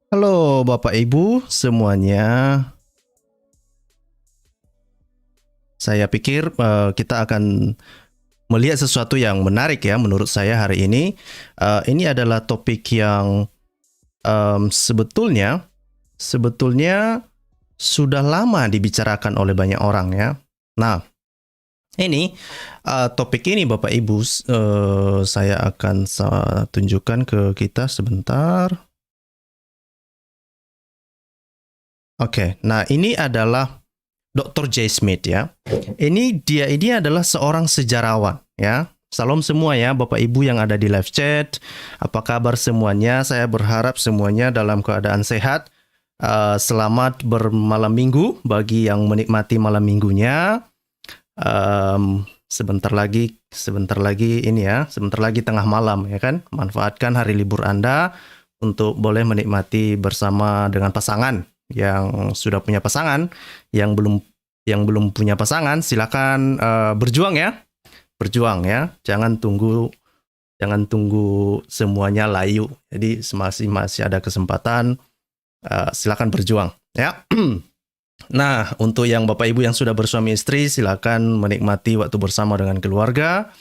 Halo Bapak Ibu semuanya. Saya pikir kita akan melihat sesuatu yang menarik ya menurut saya hari ini. Ini adalah topik yang sebetulnya sudah lama dibicarakan oleh banyak orang ya. Nah, ini topik ini Bapak Ibu saya akan tunjukkan ke kita sebentar. Oke, nah ini adalah Dr. J. Smith ya. Ini adalah seorang sejarawan ya. Salam semua ya Bapak Ibu yang ada di live chat. Apa kabar semuanya? Saya berharap semuanya dalam keadaan sehat. Selamat bermalam minggu bagi yang menikmati malam minggunya. Sebentar lagi ini ya, sebentar lagi tengah malam ya kan. Manfaatkan hari libur Anda untuk boleh menikmati bersama dengan pasangan. Yang sudah punya pasangan, yang belum punya pasangan, silakan berjuang ya, jangan tunggu semuanya layu. Jadi masih ada kesempatan, silakan berjuang ya. Nah, untuk yang Bapak Ibu yang sudah bersuami istri, silakan menikmati waktu bersama dengan keluarga,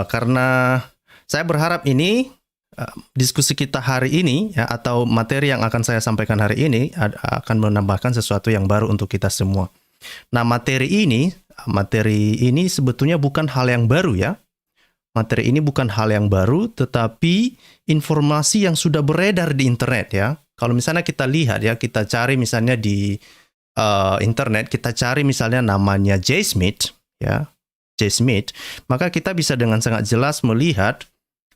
karena saya berharap ini diskusi kita hari ini ya, atau materi yang akan saya sampaikan hari ini akan menambahkan sesuatu yang baru untuk kita semua. Nah, materi ini sebetulnya bukan hal yang baru ya. Materi ini bukan hal yang baru, tetapi informasi yang sudah beredar di internet ya. Kalau misalnya kita lihat ya, kita cari misalnya di internet, kita cari misalnya namanya J. Smith ya, J. Smith, maka kita bisa dengan sangat jelas melihat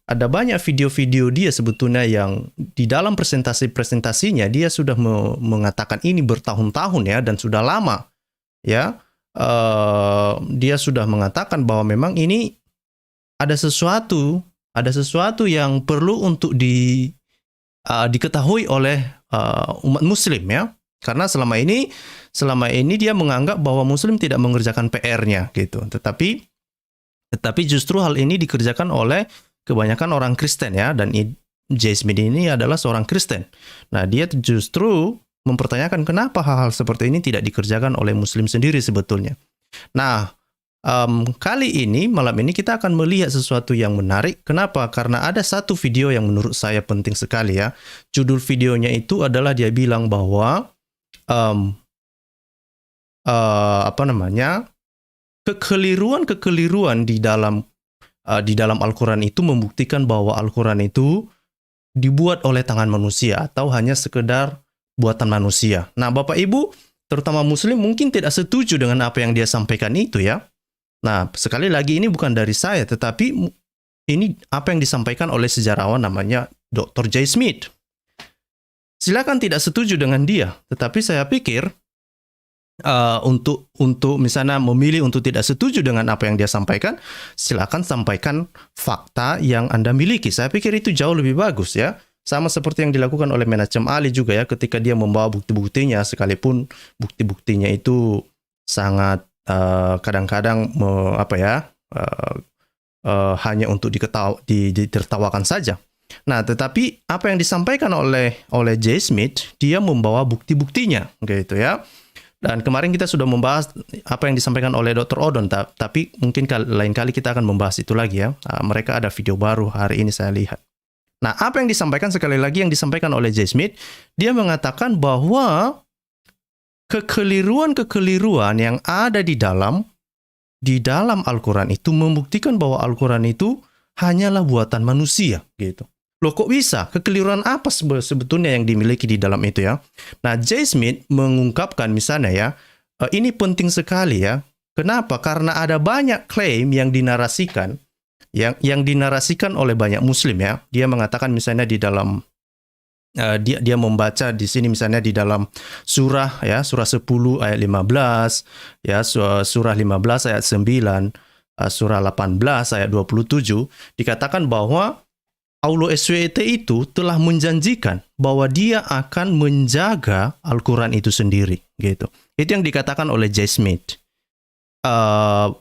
ada banyak video-video dia sebetulnya yang di dalam presentasinya dia sudah mengatakan ini bertahun-tahun ya, dan sudah lama ya. Dia sudah mengatakan bahwa memang ini ada sesuatu yang perlu untuk diketahui oleh umat Muslim ya, karena selama ini dia menganggap bahwa Muslim tidak mengerjakan PR-nya gitu, tetapi justru hal ini dikerjakan oleh kebanyakan orang Kristen ya, dan J. Smith ini adalah seorang Kristen. Nah, dia justru mempertanyakan kenapa hal-hal seperti ini tidak dikerjakan oleh Muslim sendiri sebetulnya. Nah, malam ini kita akan melihat sesuatu yang menarik. Kenapa? Karena ada satu video yang menurut saya penting sekali ya. Judul videonya itu adalah dia bilang bahwa kekeliruan di dalam Al-Quran itu membuktikan bahwa Al-Quran itu dibuat oleh tangan manusia atau hanya sekedar buatan manusia. Nah, Bapak Ibu, terutama Muslim mungkin tidak setuju dengan apa yang dia sampaikan itu ya. Nah, sekali lagi ini bukan dari saya, tetapi ini apa yang disampaikan oleh sejarawan namanya Dr. J. Smith. Silakan tidak setuju dengan dia, tetapi saya pikir untuk misalnya memilih untuk tidak setuju dengan apa yang dia sampaikan, silakan sampaikan fakta yang Anda miliki. Saya pikir itu jauh lebih bagus ya. Sama seperti yang dilakukan oleh Menachem Ali juga ya, ketika dia membawa bukti-buktinya, sekalipun bukti-buktinya itu sangat kadang-kadang hanya untuk ditertawakan saja. Nah, tetapi apa yang disampaikan oleh J. Smith, dia membawa bukti-buktinya gitu ya. Dan kemarin kita sudah membahas apa yang disampaikan oleh Dr. Odon, tapi mungkin lain kali kita akan membahas itu lagi ya. Mereka ada video baru hari ini saya lihat. Nah, apa yang disampaikan sekali lagi yang disampaikan oleh J. Smith, dia mengatakan bahwa kekeliruan yang ada di dalam Al-Quran itu membuktikan bahwa Al-Quran itu hanyalah buatan manusia gitu. Loh, kok bisa? Kekeliruan apa sebetulnya yang dimiliki di dalam itu ya? Nah, J. Smith mengungkapkan misalnya ya, ini penting sekali ya. Kenapa? Karena ada banyak klaim yang dinarasikan, yang dinarasikan oleh banyak Muslim ya. Dia mengatakan misalnya di dalam dia membaca di sini misalnya di dalam surah 10 ayat 15 ya, surah 15 ayat 9, surah 18 ayat 27 dikatakan bahwa Allah SWT itu telah menjanjikan bahwa dia akan menjaga Al-Quran itu sendiri. Gitu. Itu yang dikatakan oleh J. Smith.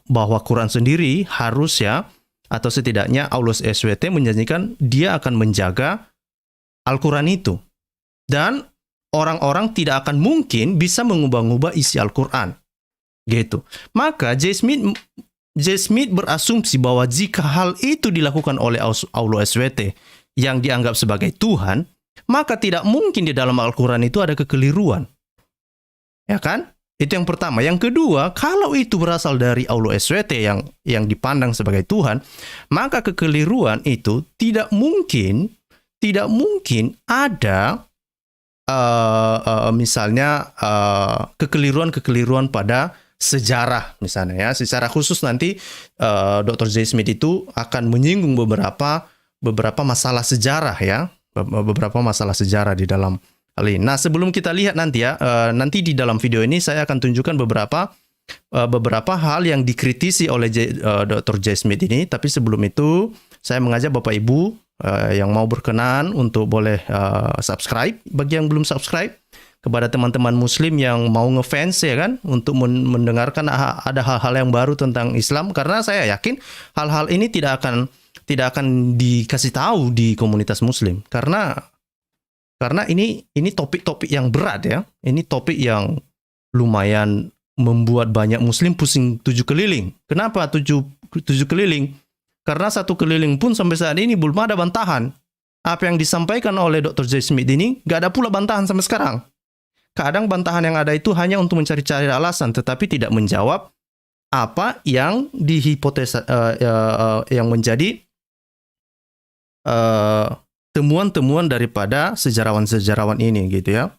Bahwa Quran sendiri harus ya, atau setidaknya Allah SWT menjanjikan dia akan menjaga Al-Quran itu. dan orang-orang tidak akan mungkin bisa mengubah-ubah isi Al-Quran. Gitu. Maka J. Smith berasumsi bahwa jika hal itu dilakukan oleh Allah SWT yang dianggap sebagai Tuhan, maka tidak mungkin di dalam Al-Quran itu ada kekeliruan. Ya kan? Itu yang pertama. Yang kedua, kalau itu berasal dari Allah SWT yang dipandang sebagai Tuhan, maka kekeliruan itu tidak mungkin ada misalnya kekeliruan-kekeliruan pada sejarah misalnya ya. Secara khusus nanti Dr. J. Smith itu akan menyinggung beberapa masalah sejarah ya, beberapa masalah sejarah di dalam hal ini. Nah, sebelum kita lihat nanti ya, nanti di dalam video ini saya akan tunjukkan beberapa hal yang dikritisi oleh Dr. J. Smith ini. Tapi sebelum itu saya mengajak Bapak Ibu yang mau berkenan untuk boleh subscribe bagi yang belum subscribe, kepada teman-teman muslim yang mau ngefans ya kan, untuk mendengarkan ada hal-hal yang baru tentang Islam, karena saya yakin hal-hal ini tidak akan dikasih tahu di komunitas muslim, karena ini topik-topik yang berat ya. Ini topik yang lumayan membuat banyak muslim pusing tujuh keliling. Kenapa tujuh keliling? Karena satu keliling pun sampai saat ini belum ada bantahan. Apa yang disampaikan oleh Dr. J. Smith ini gak ada pula bantahan sampai sekarang. Kadang bantahan yang ada itu hanya untuk mencari-cari alasan, tetapi tidak menjawab apa yang dihipotesa yang menjadi temuan-temuan daripada sejarawan-sejarawan ini gitu ya.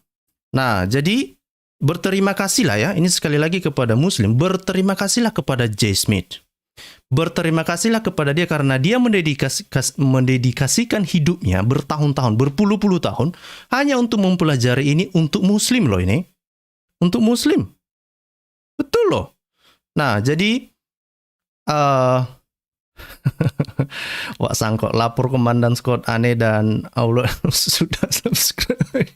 Nah, jadi berterima kasihlah ya, ini sekali lagi kepada muslim, berterima kasihlah kepada J. Smith. Berterima kasihlah kepada dia karena dia mendedikasikan hidupnya bertahun-tahun, berpuluh-puluh tahun hanya untuk mempelajari ini untuk muslim loh ini. Untuk muslim. Betul loh. Nah, jadi Wak Sangkok, lapor Komandan Scott Ane dan Allah sudah subscribe.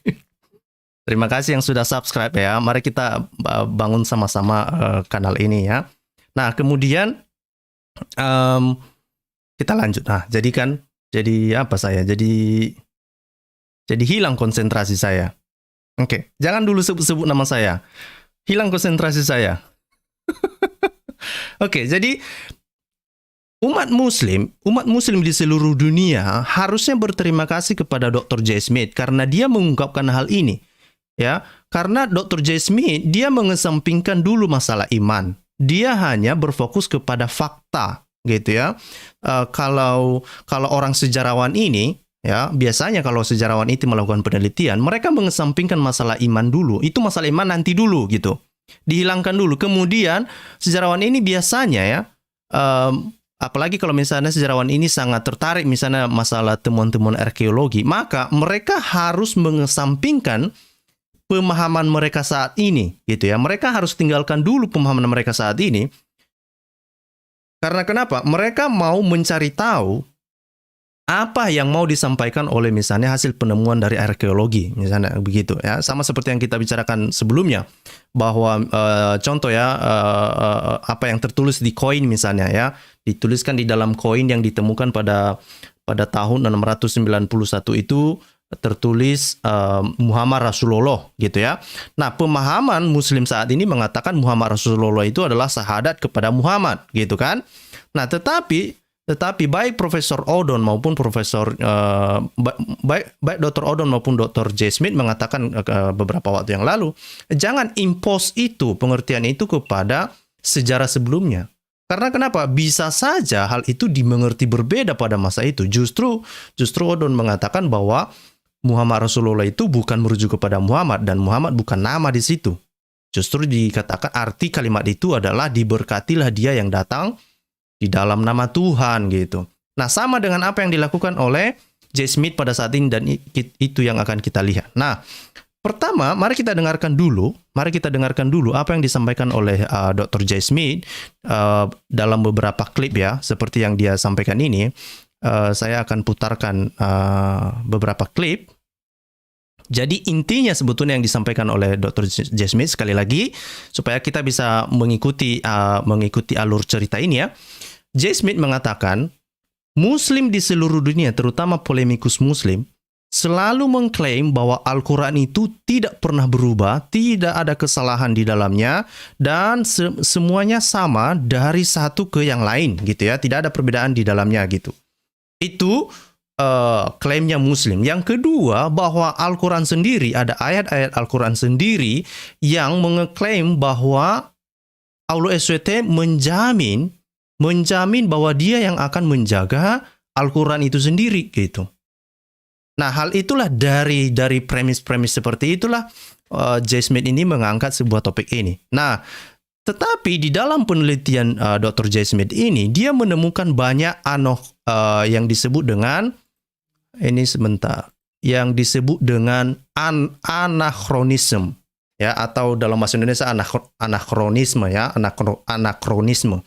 Terima kasih yang sudah subscribe ya. Mari kita bangun sama-sama kanal ini ya. Nah, kemudian kita lanjut. Nah, jadi apa saya? Jadi hilang konsentrasi saya. Oke, jangan dulu sebut-sebut nama saya. Hilang konsentrasi saya. Oke, jadi umat muslim di seluruh dunia harusnya berterima kasih kepada Dr. J. Smith karena dia mengungkapkan hal ini. Ya, karena Dr. J. Smith dia mengesampingkan dulu masalah iman. Dia hanya berfokus kepada fakta, gitu ya. Kalau orang sejarawan ini, ya biasanya kalau sejarawan itu melakukan penelitian, mereka mengesampingkan masalah iman dulu. Itu masalah iman nanti dulu, gitu. Dihilangkan dulu. Kemudian sejarawan ini biasanya ya, apalagi kalau misalnya sejarawan ini sangat tertarik misalnya masalah temuan-temuan arkeologi, maka mereka harus mengesampingkan pemahaman mereka saat ini, gitu ya. Mereka harus tinggalkan dulu pemahaman mereka saat ini. Karena kenapa? Mereka mau mencari tahu apa yang mau disampaikan oleh misalnya hasil penemuan dari arkeologi, misalnya begitu ya. Sama seperti yang kita bicarakan sebelumnya, bahwa contoh ya, apa yang tertulis di koin misalnya ya, dituliskan di dalam koin yang ditemukan pada tahun 691 itu tertulis Muhammad Rasulullah gitu ya. Nah, pemahaman muslim saat ini mengatakan Muhammad Rasulullah itu adalah syahadat kepada Muhammad gitu kan. Nah, tetapi baik Profesor Odon maupun baik Dr. Odon maupun Dr. J. Smith mengatakan beberapa waktu yang lalu, jangan impose itu, pengertian itu kepada sejarah sebelumnya. Karena kenapa? Bisa saja hal itu dimengerti berbeda pada masa itu. Justru Odon mengatakan bahwa Muhammad Rasulullah itu bukan merujuk kepada Muhammad, dan Muhammad bukan nama di situ. Justru dikatakan arti kalimat itu adalah diberkatilah dia yang datang di dalam nama Tuhan gitu. Nah, sama dengan apa yang dilakukan oleh J. Smith pada saat ini, dan itu yang akan kita lihat. Nah, pertama, mari kita dengarkan dulu apa yang disampaikan oleh Dr. J. Smith dalam beberapa klip ya, seperti yang dia sampaikan ini. Saya akan putarkan beberapa klip. Jadi intinya sebetulnya yang disampaikan oleh Dr. J. Smith, sekali lagi supaya kita bisa mengikuti alur cerita ini ya. J. Smith mengatakan Muslim di seluruh dunia, terutama polemikus Muslim, selalu mengklaim bahwa Al-Quran itu tidak pernah berubah, tidak ada kesalahan di dalamnya, dan semuanya sama dari satu ke yang lain, gitu ya. Tidak ada perbedaan di dalamnya, gitu. Itu klaimnya Muslim. Yang kedua, bahwa Al-Quran sendiri, ada ayat-ayat Al-Quran sendiri yang mengklaim bahwa Allah SWT menjamin bahwa dia yang akan menjaga Al-Quran itu sendiri, gitu. Nah, hal itulah dari premis-premis seperti itulah J. Smith ini mengangkat sebuah topik ini. Nah, tetapi di dalam penelitian Dr. J. Smith ini, dia menemukan banyak yang disebut dengan, yang disebut dengan anachronisme, ya, atau dalam bahasa Indonesia anachronisme, ya, anachronisme.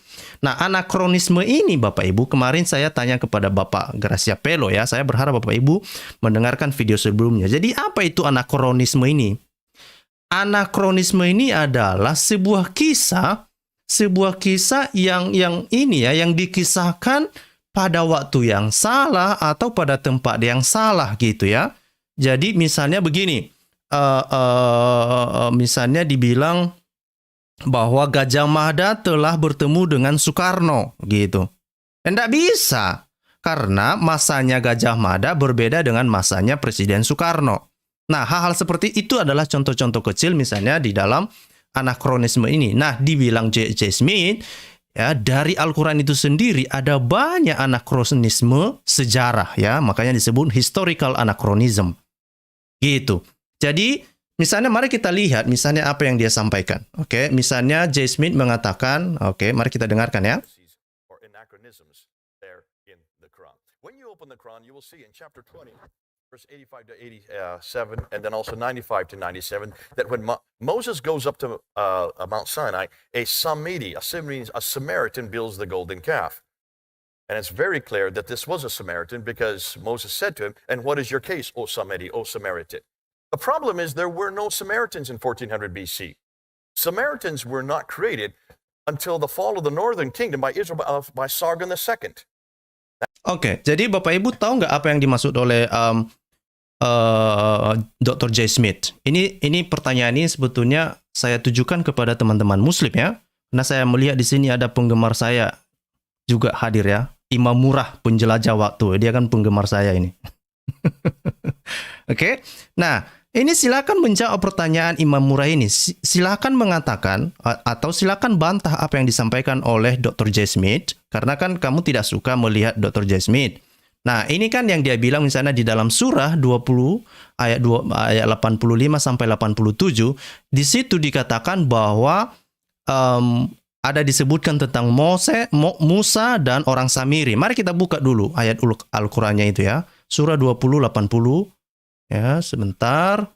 Nah, anachronisme ini Bapak Ibu, kemarin saya tanya kepada Bapak Gracia Pelo, ya, saya berharap Bapak Ibu mendengarkan video sebelumnya. Jadi apa itu anachronisme ini? Anachronisme ini adalah sebuah kisah yang ini, ya, yang dikisahkan pada waktu yang salah atau pada tempat yang salah, gitu ya. Jadi misalnya begini, misalnya dibilang bahwa Gajah Mada telah bertemu dengan Soekarno, gitu. Tidak bisa, karena masanya Gajah Mada berbeda dengan masanya Presiden Soekarno. Nah, hal-hal seperti itu adalah contoh-contoh kecil misalnya di dalam anachronisme ini. Nah, dibilang J. Smith, ya, dari Al-Quran itu sendiri ada banyak anachronisme sejarah, ya, makanya disebut historical anachronism, gitu. Jadi, misalnya mari kita lihat misalnya apa yang dia sampaikan. Oke, misalnya J. Smith mengatakan, oke, mari kita dengarkan, ya. When you open the Quran, you will see in chapter 20, verse 85 to 87, and then also 95 to 97, that when Moses goes up to Mount Sinai, a Samaritan builds the golden calf. And it's very clear that this was a Samaritan because Moses said to him, "And what is your case, O Samaritan?" The problem is there were no Samaritans in 1400 BC. Samaritans were not created until the fall of the northern kingdom by Israel by Sargon II. Oke, jadi Bapak Ibu tahu nggak apa yang dimaksud oleh Dr. J. Smith? Ini pertanyaan ini sebetulnya saya tujukan kepada teman-teman Muslim, ya. Karena saya melihat di sini ada penggemar saya juga hadir, ya. Imam Murah, penjelajah waktu. Dia kan penggemar saya ini. Oke, nah, ini silakan menjawab pertanyaan Imam Murah ini. Silakan mengatakan atau silakan bantah apa yang disampaikan oleh Dr. J. Smith, karena kan kamu tidak suka melihat Dr. J. Smith. Nah, ini kan yang dia bilang misalnya di dalam surah 20 ayat 85 sampai 87, di situ dikatakan bahwa ada disebutkan tentang Musa dan orang Samiri. Mari kita buka dulu ayat Al-Qur'annya itu, ya. Surah 20 80. Ya, sebentar.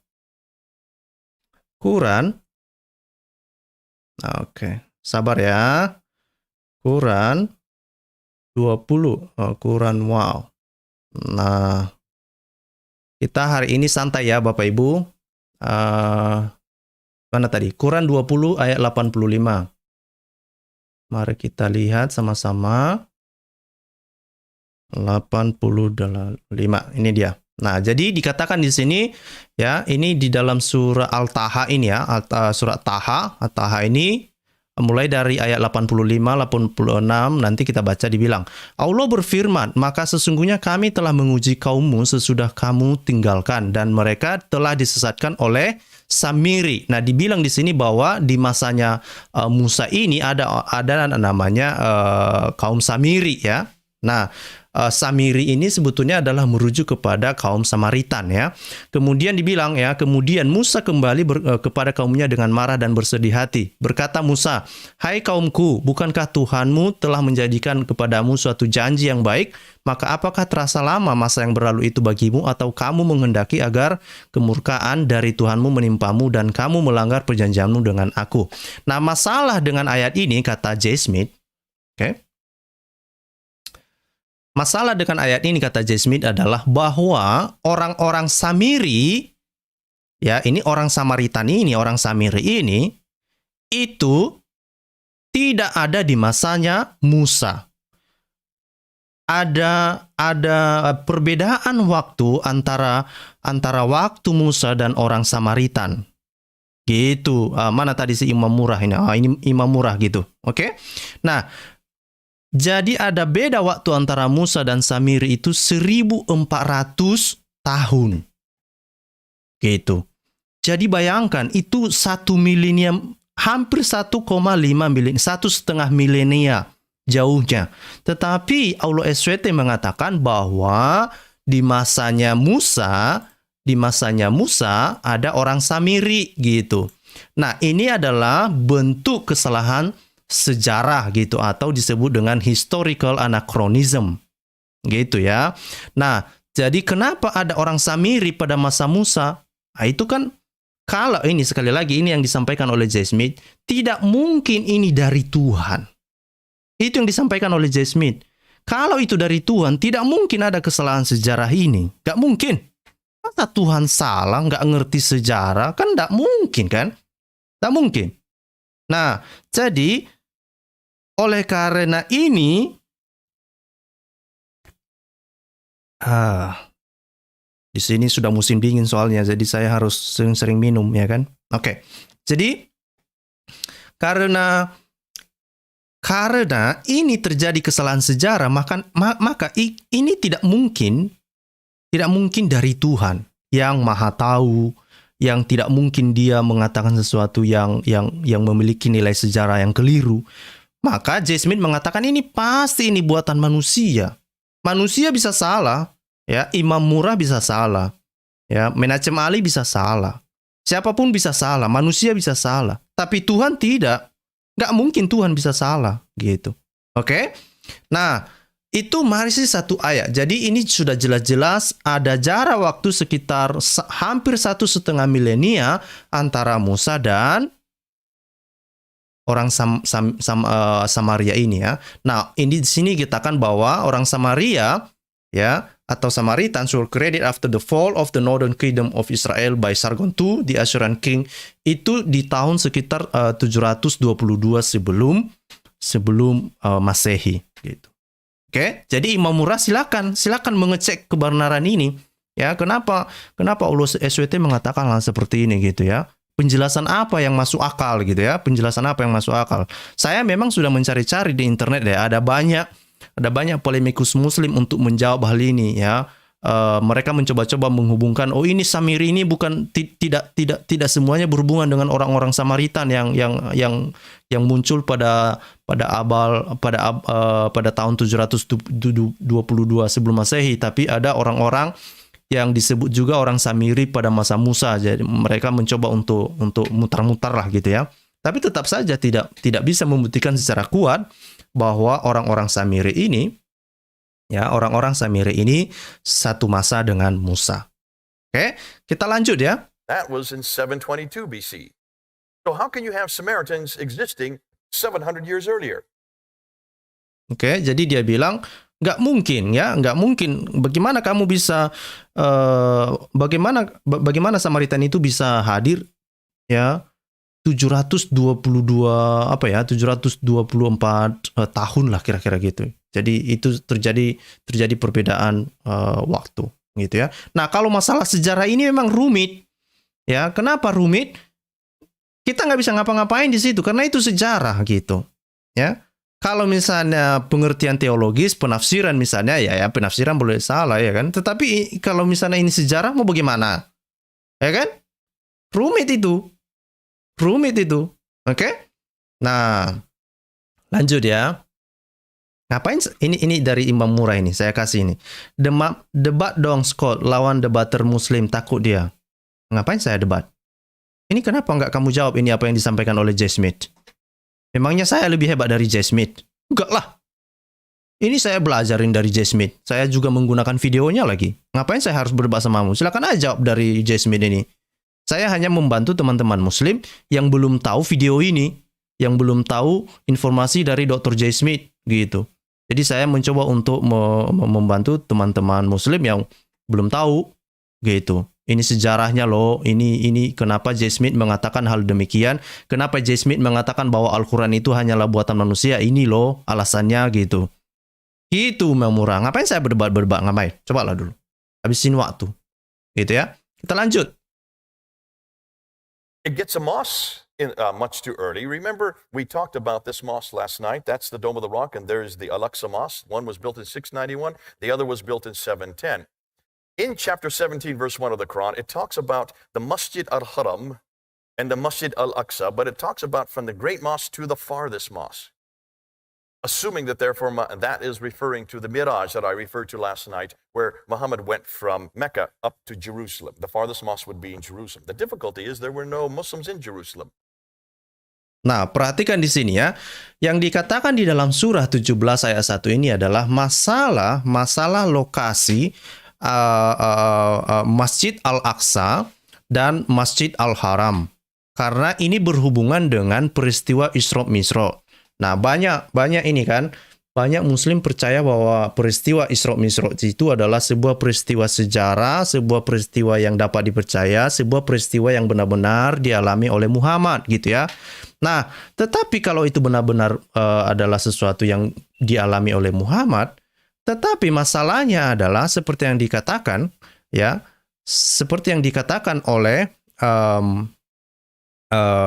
Quran. Oke, sabar ya. Quran 20. Quran, wow. Nah, kita hari ini santai ya Bapak Ibu. Mana tadi? Quran 20 ayat 85. Mari kita lihat sama-sama. 85. Ini dia. Nah, jadi dikatakan di sini, ya, ini di dalam surah Al-Taha ini, ya, surah Taha. Al-Taha ini mulai dari ayat 85, 86, nanti kita baca dibilang, Allah berfirman, maka sesungguhnya kami telah menguji kaummu sesudah kamu tinggalkan, dan mereka telah disesatkan oleh Samiri. Nah, dibilang di sini bahwa di masanya Musa ini ada namanya kaum Samiri, ya. Nah, Samiri ini sebetulnya adalah merujuk kepada kaum Samaritan, ya. Kemudian dibilang, ya, kemudian Musa kembali kepada kaumnya dengan marah dan bersedih hati. Berkata Musa, "Hai kaumku, bukankah Tuhanmu telah menjadikan kepadamu suatu janji yang baik? Maka apakah terasa lama masa yang berlalu itu bagimu, atau kamu menghendaki agar kemurkaan dari Tuhanmu menimpamu dan kamu melanggar perjanjianmu dengan aku?" Nah, masalah dengan ayat ini, kata J. Smith, oke? Masalah dengan ayat ini, kata J. Smith, adalah bahwa orang-orang Samiri, ya, ini orang Samaritan ini, orang Samiri ini, itu tidak ada di masanya Musa. ada perbedaan waktu antara waktu Musa dan orang Samaritan. Gitu. Mana tadi si Imam Murah ini? Ini Imam Murah gitu. Oke? Nah, jadi ada beda waktu antara Musa dan Samiri itu 1400 tahun. Gitu. Jadi bayangkan itu 1 milenium, hampir 1,5 milenium, 1,5 milenia jauhnya. Tetapi Allah SWT mengatakan bahwa di masanya Musa ada orang Samiri gitu. Nah, ini adalah bentuk kesalahan sejarah gitu, atau disebut dengan historical anachronism gitu ya. Nah, jadi kenapa ada orang Samiri pada masa Musa? Nah, itu kan kalau ini sekali lagi ini yang disampaikan oleh J. Smith, tidak mungkin ini dari Tuhan. Itu yang disampaikan oleh J. Smith. Kalau itu dari Tuhan, tidak mungkin ada kesalahan sejarah ini. Gak mungkin. Masa Tuhan salah, nggak ngerti sejarah? Kan nggak mungkin kan? Nggak mungkin. Nah, jadi oleh karena ini, di sini sudah musim dingin soalnya, jadi saya harus sering-sering minum ya kan? Oke. Jadi karena ini terjadi kesalahan sejarah, maka ini tidak mungkin dari Tuhan yang Maha Tahu, yang tidak mungkin dia mengatakan sesuatu yang memiliki nilai sejarah yang keliru. Maka J. Smith mengatakan ini pasti ini buatan manusia. Manusia bisa salah, ya, Imam Murah bisa salah, ya, Menachem Ali bisa salah. Siapapun bisa salah, manusia bisa salah. Tapi Tuhan tidak. Nggak mungkin Tuhan bisa salah, gitu. Oke? Nah, itu masih satu ayat. Jadi ini sudah jelas-jelas ada jarak waktu sekitar hampir 1,5 milenia antara Musa dan orang Samaria ini ya. Nah, ini di sini dikatakan bahwa orang Samaria ya atau Samaritan were created after the fall of the northern kingdom of Israel by Sargon II, the Assyrian king, itu di tahun sekitar 722 sebelum Masehi gitu. Oke, jadi Imam Murah silakan mengecek kebenaran ini. Ya, kenapa Allah SWT mengatakan hal seperti ini gitu ya? Penjelasan apa yang masuk akal gitu ya? Penjelasan apa yang masuk akal? Saya memang sudah mencari-cari di internet ya, ada banyak polemikus Muslim untuk menjawab hal ini ya. Mereka mencoba-coba menghubungkan, oh ini Samiri ini bukan tidak semuanya berhubungan dengan orang-orang Samaritan yang muncul pada tahun 722 sebelum Masehi, tapi ada orang-orang yang disebut juga orang Samiri pada masa Musa. Jadi mereka mencoba untuk mutar-mutar lah gitu ya. Tapi tetap saja tidak bisa membuktikan secara kuat bahwa orang-orang Samiri ini satu masa dengan Musa. Oke, kita lanjut ya. That was in 722 BC. So how can you have Samaritans existing 700 years earlier? Oke, jadi dia bilang nggak mungkin. Bagaimana kamu bisa bagaimana Samaritan itu bisa hadir ya 724 tahun lah kira-kira gitu. Jadi itu terjadi perbedaan waktu gitu ya. Nah, kalau masalah sejarah ini memang rumit. Ya, kenapa rumit? Kita nggak bisa ngapa-ngapain di situ karena itu sejarah gitu. Ya. Kalau misalnya pengertian teologis, penafsiran misalnya ya penafsiran boleh salah ya kan. Tetapi kalau misalnya ini sejarah mau bagaimana? Ya kan? Rumit itu. Oke? Nah, lanjut ya. Ngapain ini dari Imam Murah ini saya kasih ini. Debat dong Scott lawan debater Muslim, takut dia. Ngapain saya debat? Ini kenapa nggak kamu jawab ini apa yang disampaikan oleh J. Smith? Memangnya saya lebih hebat dari J. Smith? Enggak lah. Ini saya belajarin dari J. Smith. Saya juga menggunakan videonya lagi. Ngapain saya harus berdebat samamu? Silakan aja jawab dari J. Smith ini. Saya hanya membantu teman-teman Muslim yang belum tahu video ini, yang belum tahu informasi dari Dr. J. Smith gitu. Jadi saya mencoba untuk membantu teman-teman Muslim yang belum tahu gitu. Ini sejarahnya loh. Ini kenapa J. Smith mengatakan hal demikian? Kenapa J. Smith mengatakan bahwa Al-Quran itu hanyalah buatan manusia? Ini loh alasannya gitu. Itu Imam Murah. Ngapain saya berdebat-berdebat? Ngapain? Cobalah dulu. Habisin waktu. Gitu ya. Kita lanjut. It gets a moss in, much too early. Remember, we talked about this mosque last night. That's the Dome of the Rock, and there's the Al-Aqsa Mosque. One was built in 691. The other was built in 710. In chapter 17, verse 1 of the Quran, it talks about the Masjid al-Haram and the Masjid al-Aqsa, but it talks about from the great mosque to the farthest mosque. Assuming that therefore that is referring to the Miraj that I referred to last night, where Muhammad went from Mecca up to Jerusalem. The farthest mosque would be in Jerusalem. The difficulty is there were no Muslims in Jerusalem. Nah, perhatikan di sini ya. Yang dikatakan di dalam surah 17 ayat 1 ini adalah masalah lokasi Masjid Al-Aqsa dan Masjid Al-Haram. Karena ini berhubungan dengan peristiwa Isra Mi'raj. Nah, banyak ini kan, banyak muslim percaya bahwa peristiwa Isra Mi'raj itu adalah sebuah peristiwa sejarah, sebuah peristiwa yang dapat dipercaya, sebuah peristiwa yang benar-benar dialami oleh Muhammad gitu ya. Nah, tetapi kalau itu benar-benar adalah sesuatu yang dialami oleh Muhammad, tetapi masalahnya adalah seperti yang dikatakan ya, seperti yang dikatakan oleh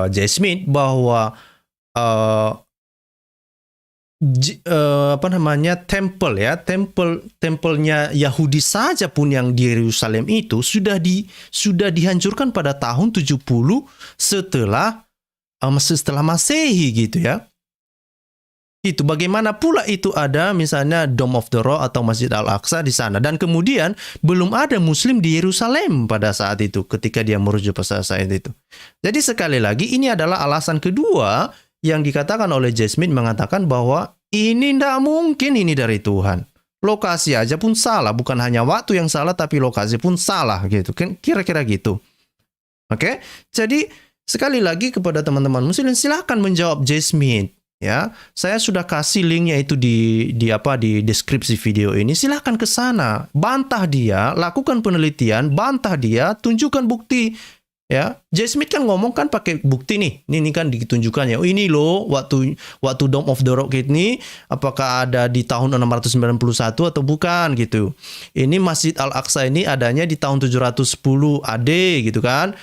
J. Smith bahwa tempelnya Yahudi saja pun yang di Yerusalem itu sudah dihancurkan pada tahun 70 setelah Masehi gitu ya. Itu bagaimana pula itu ada misalnya Dome of the Rock atau Masjid Al-Aqsa di sana, dan kemudian belum ada muslim di Yerusalem pada saat itu ketika dia merujuk pada saat itu. Jadi sekali lagi ini adalah alasan kedua yang dikatakan oleh J. Smith, mengatakan bahwa ini tidak mungkin ini dari Tuhan. Lokasi aja pun salah, bukan hanya waktu yang salah tapi lokasi pun salah gitu. Kira-kira gitu. Oke? Jadi sekali lagi kepada teman-teman muslim, silahkan menjawab J. Smith ya. Saya sudah kasih linknya itu di deskripsi video ini. Silahkan ke sana, bantah dia, lakukan penelitian, bantah dia, tunjukkan bukti. Ya, J. Smith kan ngomong kan pakai bukti nih. Ini kan ditunjukkannya. Oh, ini loh waktu Dome of the Rock ini apakah ada di tahun 691 atau bukan gitu. Ini Masjid Al-Aqsa ini adanya di tahun 710 AD gitu kan.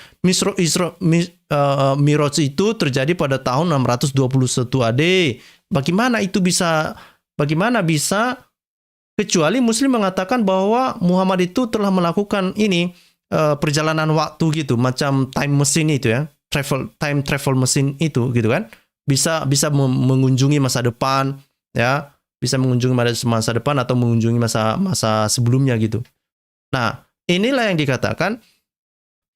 Miraj itu terjadi pada tahun 621 AD. Bagaimana bisa kecuali muslim mengatakan bahwa Muhammad itu telah melakukan ini perjalanan waktu gitu, macam time machine itu ya, time travel machine itu gitu kan, bisa mengunjungi masa depan ya, bisa mengunjungi masa depan atau mengunjungi masa sebelumnya gitu. Nah, inilah yang dikatakan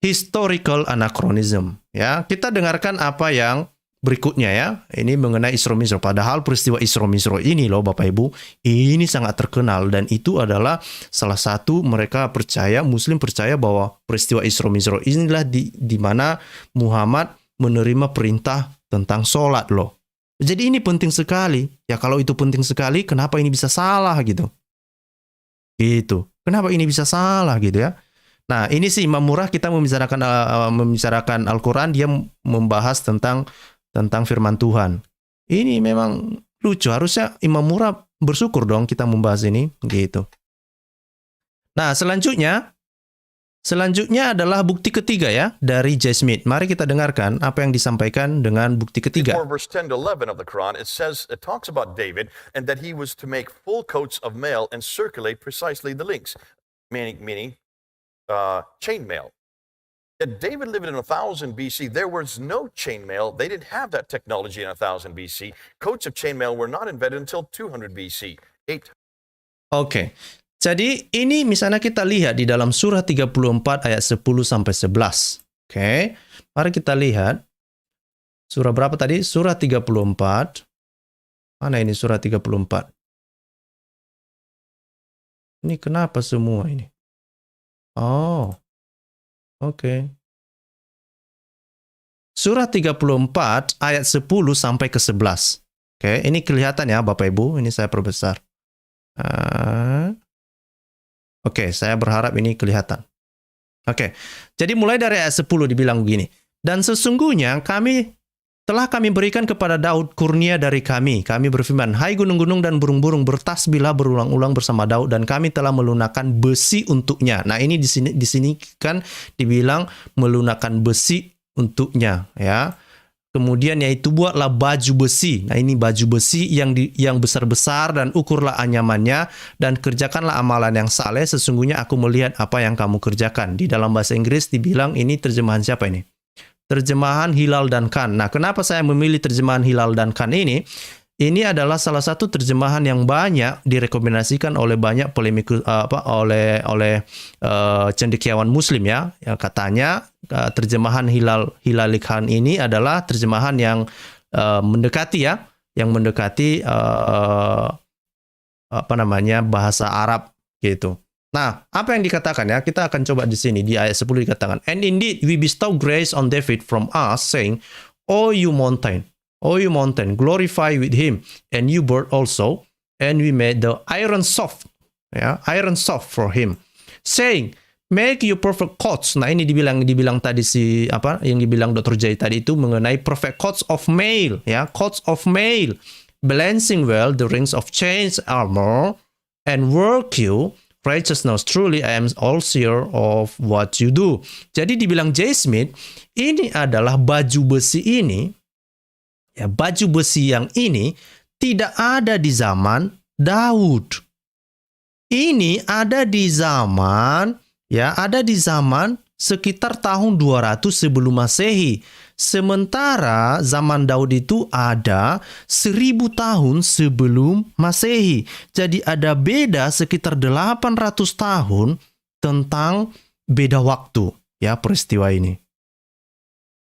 historical anachronism ya. Kita dengarkan apa yang berikutnya ya. Ini mengenai Isra Mi'raj. Padahal peristiwa Isra Mi'raj ini loh Bapak Ibu, ini sangat terkenal, dan itu adalah salah satu mereka percaya, muslim percaya bahwa peristiwa Isra Mi'raj inilah di mana Muhammad menerima perintah tentang sholat loh. Jadi ini penting sekali. Ya kalau itu penting sekali, kenapa ini bisa salah gitu? Gitu. Kenapa ini bisa salah gitu ya? Nah, ini sih Imam Murah, kita membicarakan Al-Quran, dia membahas tentang firman Tuhan. Ini memang lucu. Harusnya Imam Murah bersyukur dong kita membahas ini gitu. Nah, selanjutnya adalah bukti ketiga ya dari J. Smith. Mari kita dengarkan apa yang disampaikan dengan bukti ketiga. Verse 10 to 11 of the Quran, it talks about David and that he was to make full coats of mail and circulate precisely the links, meaning chainmail. David lived in 1000 BC. There was no chainmail. They didn't have that technology in 1000 BC. Coats of chainmail were not invented until 200 BC. Oke. Jadi ini misalnya kita lihat di dalam surah 34 ayat 10 sampai 11. Oke. Mari kita lihat. Surah berapa tadi? Surah 34. Mana ini surah 34? Ini kenapa semua ini? Oh. Oke. Surah 34 ayat 10 sampai ke 11. Oke, ini kelihatan ya Bapak Ibu, ini saya perbesar. Oke, saya berharap ini kelihatan. Oke. Jadi mulai dari ayat 10 dibilang begini. Dan sesungguhnya kami telah kami berikan kepada Daud kurnia dari kami. Kami berfirman, hai gunung-gunung dan burung-burung, bertasbihlah berulang-ulang bersama Daud, dan kami telah melunakkan besi untuknya. Nah, ini di sini kan dibilang melunakkan besi untuknya, ya. Kemudian yaitu buatlah baju besi. Nah, ini baju besi yang besar-besar, dan ukurlah anyamannya dan kerjakanlah amalan yang saleh. Sesungguhnya aku melihat apa yang kamu kerjakan. Di dalam bahasa Inggris dibilang, ini terjemahan siapa ini? Terjemahan Hilal dan Khan. Nah, kenapa saya memilih terjemahan Hilal dan Khan ini? Ini adalah salah satu terjemahan yang banyak direkomendasikan oleh banyak polemik oleh cendekiawan Muslim, ya. Yang katanya terjemahan Hilal Khan ini adalah terjemahan yang mendekati, ya, yang mendekati bahasa Arab gitu. Nah, apa yang dikatakan, ya? Kita akan coba di sini di ayat 10 dikatakan, and indeed we bestow grace on David from us, saying, O you mountain, glorify with him, and you bird also, and we made the iron soft, ya, iron soft for him, saying, make you perfect coats. Nah, ini dibilang tadi yang dibilang Dr. Jay tadi itu mengenai perfect coats of mail, ya, coats of mail, balancing well the rings of chains armor, and work you righteousness. Truly I am all sure of what you do. Jadi dibilang J. Smith, ini adalah baju besi ini. Ya, baju besi yang ini tidak ada di zaman Daud. Ini ada di zaman, ya, ada di zaman sekitar tahun 200 sebelum Masehi. Sementara zaman Daud itu ada 1000 tahun sebelum Masehi. Jadi ada beda sekitar 800 tahun tentang beda waktu, ya, peristiwa ini.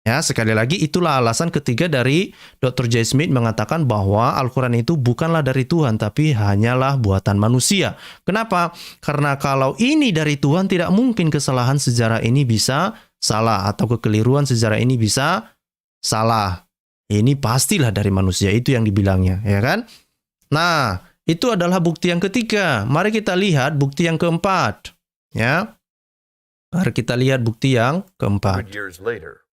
Ya, sekali lagi itulah alasan ketiga dari Dr. J. Smith mengatakan bahwa Al-Quran itu bukanlah dari Tuhan, tapi hanyalah buatan manusia. Kenapa? Karena kalau ini dari Tuhan, tidak mungkin kesalahan sejarah ini bisa salah, atau kekeliruan sejarah ini bisa salah. Ini pastilah dari manusia, itu yang dibilangnya, ya kan? Nah, itu adalah bukti yang ketiga. Mari kita lihat bukti yang keempat. Ya, mari kita lihat bukti yang keempat. 100 years later.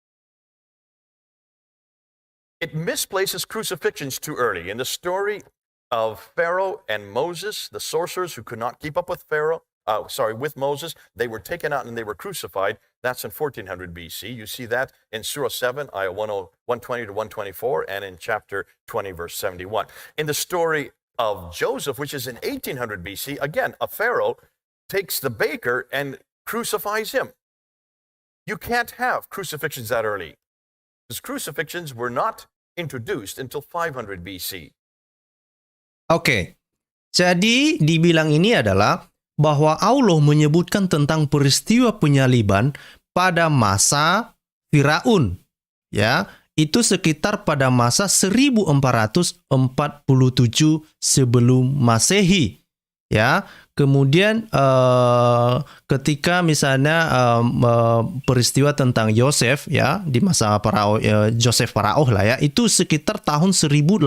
It misplaces crucifixions too early. In the story of Pharaoh and Moses, the sorcerers who could not keep up with with Moses, they were taken out and they were crucified. That's in 1400 BC. You see that in Surah 7, ayat 120 to 124, and in chapter 20, verse 71. In the story of Joseph, which is in 1800 BC, again, a Pharaoh takes the baker and crucifies him. You can't have crucifixions that early, because crucifixions were not introduced until 500 BC. Oke, jadi dibilang ini adalah bahwa Allah menyebutkan tentang peristiwa penyaliban pada masa Firaun, ya, itu sekitar pada masa 1447 sebelum Masehi, ya. Kemudian ketika misalnya peristiwa tentang Yosef, ya, di masa Joseph Faraoh lah, ya, itu sekitar tahun 1800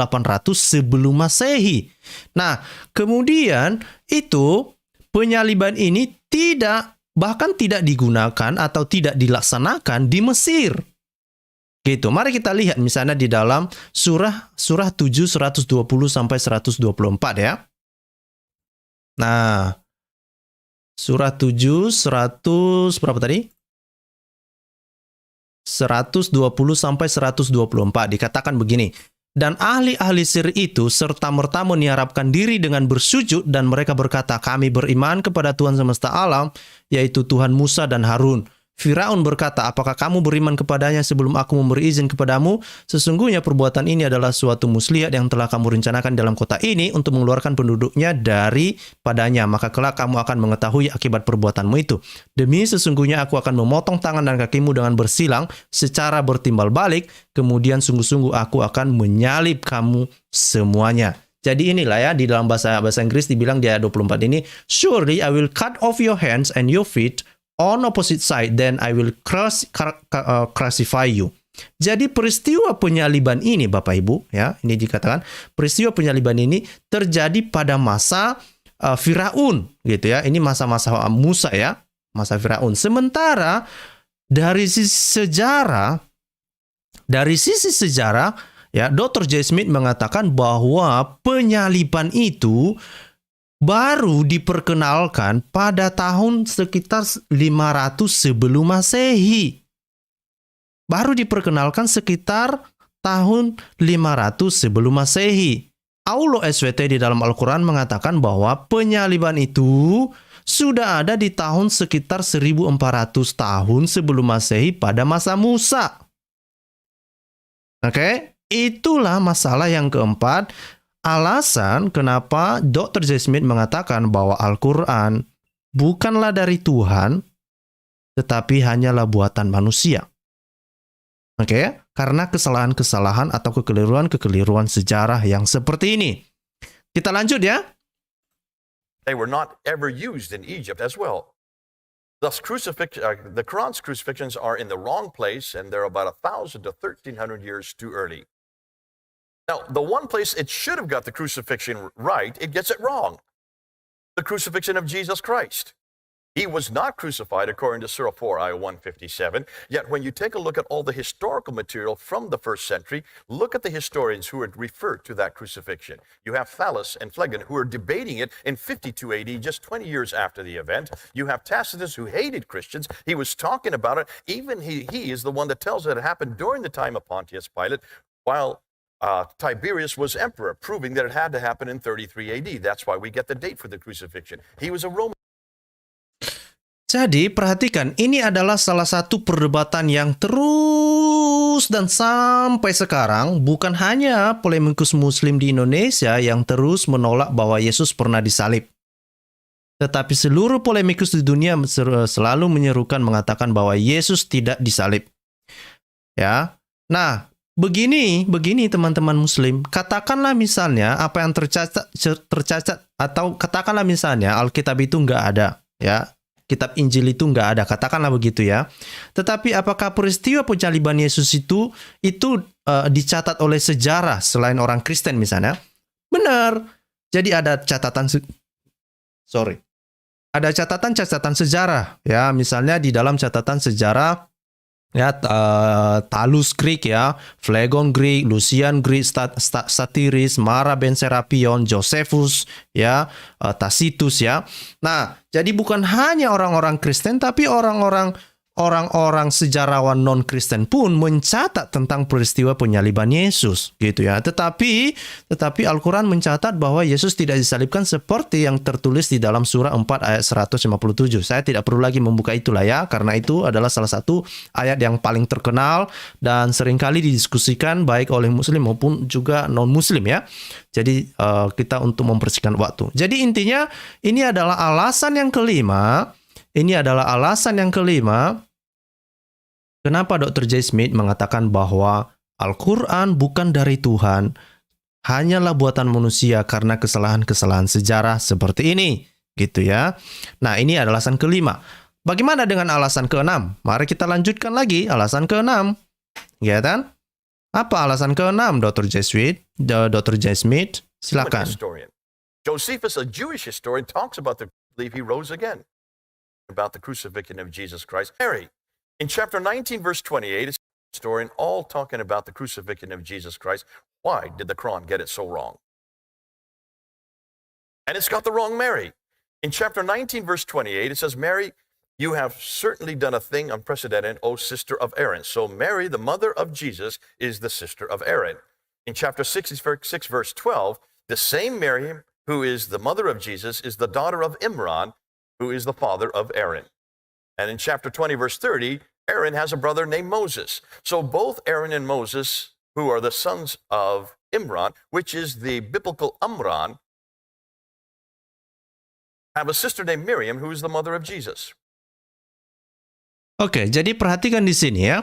sebelum Masehi. Nah, kemudian itu penyaliban ini bahkan tidak digunakan atau tidak dilaksanakan di Mesir. Gitu. Mari kita lihat misalnya di dalam surah 7 120 sampai 124, ya. Nah, surah 7 100 berapa tadi? 120 sampai 124 dikatakan begini. Dan ahli-ahli sihir itu serta-merta menyiarapkan diri dengan bersujud, dan mereka berkata, kami beriman kepada Tuhan semesta alam, yaitu Tuhan Musa dan Harun. Firaun berkata, apakah kamu beriman kepadanya sebelum aku memberi izin kepadamu? Sesungguhnya perbuatan ini adalah suatu muslihat yang telah kamu rencanakan dalam kota ini untuk mengeluarkan penduduknya daripadanya. Maka kelak kamu akan mengetahui akibat perbuatanmu itu. Demi sesungguhnya aku akan memotong tangan dan kakimu dengan bersilang secara bertimbal balik. Kemudian sungguh-sungguh aku akan menyalib kamu semuanya. Jadi inilah, ya, di dalam bahasa Inggris dibilang di ayat 24 ini, surely I will cut off your hands and your feet on opposite side, then I will crucify you. Jadi peristiwa penyaliban ini, Bapak Ibu, ya, ini dikatakan peristiwa penyaliban ini terjadi pada masa Firaun, gitu ya. Ini masa-masa Musa, ya, masa Firaun. Sementara dari sisi sejarah Dari sisi sejarah, ya, Dr. J. Smith mengatakan bahwa penyaliban itu baru diperkenalkan pada tahun sekitar 500 sebelum Masehi. Baru diperkenalkan sekitar tahun 500 sebelum Masehi. Aulo SWT di dalam Al-Quran mengatakan bahwa penyaliban itu sudah ada di tahun sekitar 1400 tahun sebelum Masehi pada masa Musa. Oke, itulah masalah yang keempat. Alasan kenapa Dr. J. Smith mengatakan bahwa Al-Quran bukanlah dari Tuhan, tetapi hanyalah buatan manusia. Oke, karena kesalahan-kesalahan atau kekeliruan-kekeliruan sejarah yang seperti ini. Kita lanjut ya. They were not ever used in Egypt as well. Thus, the Quran's crucifixions are in the wrong place, and they're about 1,000 to 1,300 years too early. Now, the one place it should have got the crucifixion right, it gets it wrong. The crucifixion of Jesus Christ. He was not crucified according to Surah 4, ayah 157. Yet when you take a look at all the historical material from the first century, look at the historians who would refer to that crucifixion. You have Thallus and Phlegon who are debating it in 52 AD, just 20 years after the event. You have Tacitus who hated Christians. He was talking about it. Even he is the one that tells it happened during the time of Pontius Pilate, while Tiberius was emperor, proving that it had to happen in 33 AD. That's why we get the date for the crucifixion. He was a Roman. Jadi perhatikan, ini adalah salah satu perdebatan yang terus dan sampai sekarang bukan hanya polemikus muslim di Indonesia yang terus menolak bahwa Yesus pernah disalib. Tetapi seluruh polemikus di dunia selalu menyerukan mengatakan bahwa Yesus tidak disalib. Ya. Nah, begini teman-teman muslim, katakanlah misalnya apa yang tercatat atau katakanlah misalnya Alkitab itu nggak ada, ya. Kitab Injil itu nggak ada, katakanlah begitu ya. Tetapi apakah peristiwa penyaliban Yesus itu dicatat oleh sejarah selain orang Kristen misalnya? Benar. Jadi ada catatan sejarah ya, misalnya di dalam catatan sejarah ya, Talus Greek ya, Phlegon Greek, Lucian Greek, Satiris, Mara Ben Serapion, Josephus ya, Tacitus ya. Nah, jadi bukan hanya orang-orang Kristen, tapi orang-orang sejarawan non-Kristen pun mencatat tentang peristiwa penyaliban Yesus, gitu ya. Tetapi Al-Quran mencatat bahwa Yesus tidak disalibkan seperti yang tertulis di dalam surah 4 ayat 157. Saya tidak perlu lagi membuka itulah ya, karena itu adalah salah satu ayat yang paling terkenal dan seringkali didiskusikan baik oleh muslim maupun juga non-muslim ya. Jadi kita untuk mempersingkat waktu. Jadi intinya ini adalah alasan yang kelima. Kenapa Dr. J. Smith mengatakan bahwa Al-Quran bukan dari Tuhan, hanyalah buatan manusia karena kesalahan-kesalahan sejarah seperti ini, gitu ya. Nah, ini adalah alasan kelima. Bagaimana dengan alasan keenam? Mari kita lanjutkan lagi alasan keenam, ya kan? Apa alasan keenam, Dr. J. Smith? Silakan. Josephus, a Jewish historian, talks about the belief he rose again, about the crucifixion of Jesus Christ. Mary. In chapter 19, verse 28, it's a historian all talking about the crucifixion of Jesus Christ. Why did the Quran get it so wrong? And it's got the wrong Mary. In chapter 19, verse 28, it says, Mary, you have certainly done a thing unprecedented, O sister of Aaron. So Mary, the mother of Jesus, is the sister of Aaron. In chapter 6, verse 12, the same Mary who is the mother of Jesus is the daughter of Imran, who is the father of Aaron. And in chapter 20, verse 30, Aaron has a brother named Moses. So both Aaron and Moses, who are the sons of Imran, which is the biblical Amran, have a sister named Miriam, who is the mother of Jesus. Oke, jadi perhatikan di sini ya.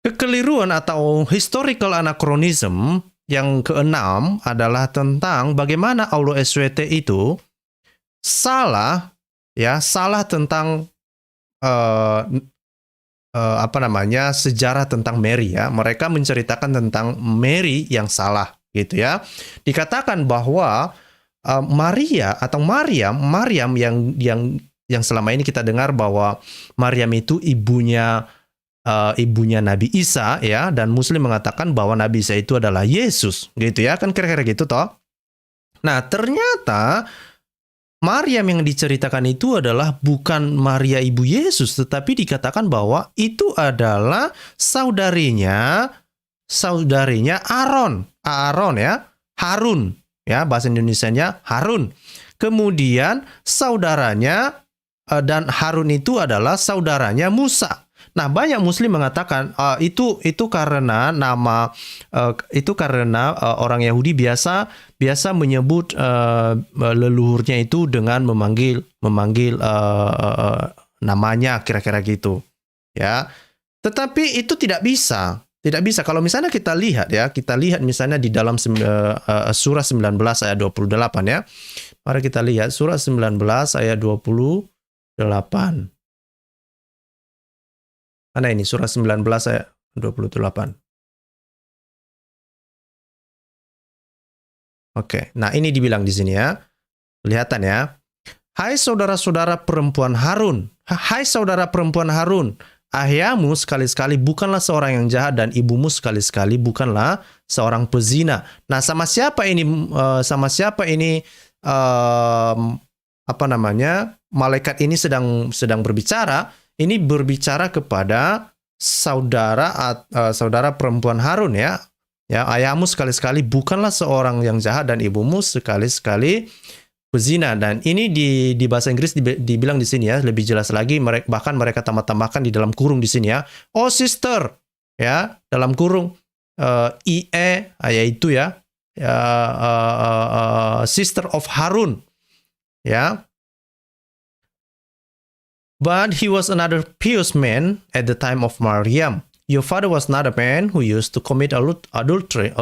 Kekeliruan atau historical anachronism yang keenam adalah tentang bagaimana Aulo SWT itu salah tentang sejarah tentang Mary ya. Mereka menceritakan tentang Mary yang salah gitu ya. Dikatakan bahwa Maryam yang selama ini kita dengar bahwa Maryam itu ibunya ibunya Nabi Isa ya, dan Muslim mengatakan bahwa Nabi Isa itu adalah Yesus, gitu ya, kan kira-kira gitu toh. Nah, ternyata Maryam yang diceritakan itu adalah bukan Maria ibu Yesus, tetapi dikatakan bahwa itu adalah saudarinya Aaron ya, Harun ya, bahasa Indonesianya Harun. Kemudian saudaranya dan Harun itu adalah saudaranya Musa. Nah, banyak Muslim mengatakan itu karena orang Yahudi biasa menyebut leluhurnya itu dengan memanggil namanya, kira-kira gitu. Ya. Tetapi itu tidak bisa. Tidak bisa. Kalau misalnya kita lihat misalnya di dalam surah 19 ayat 28 ya. Mari kita lihat surah 19 ayat 28. Mana ini surah 19 ayat 28. Oke, nah ini dibilang di sini ya. Kelihatan ya. Hai saudara-saudara perempuan Harun. Hai saudara perempuan Harun. Ayahmu sekali-sekali bukanlah seorang yang jahat dan ibumu sekali-sekali bukanlah seorang pezina. Nah, sama siapa ini malaikat ini sedang berbicara? Ini berbicara kepada saudara perempuan Harun ya. Ya, ayahmu sekali-sekali bukanlah seorang yang jahat dan ibumu sekali-sekali pezina. Dan ini di bahasa Inggris dibilang di sini ya, lebih jelas lagi, bahkan mereka tambahkan di dalam kurung di sini ya. Oh sister, ya, dalam kurung yaitu ya, sister of Harun, ya. But he was another pious man at the time of Maryam. Your father was not a man who used to commit adultery,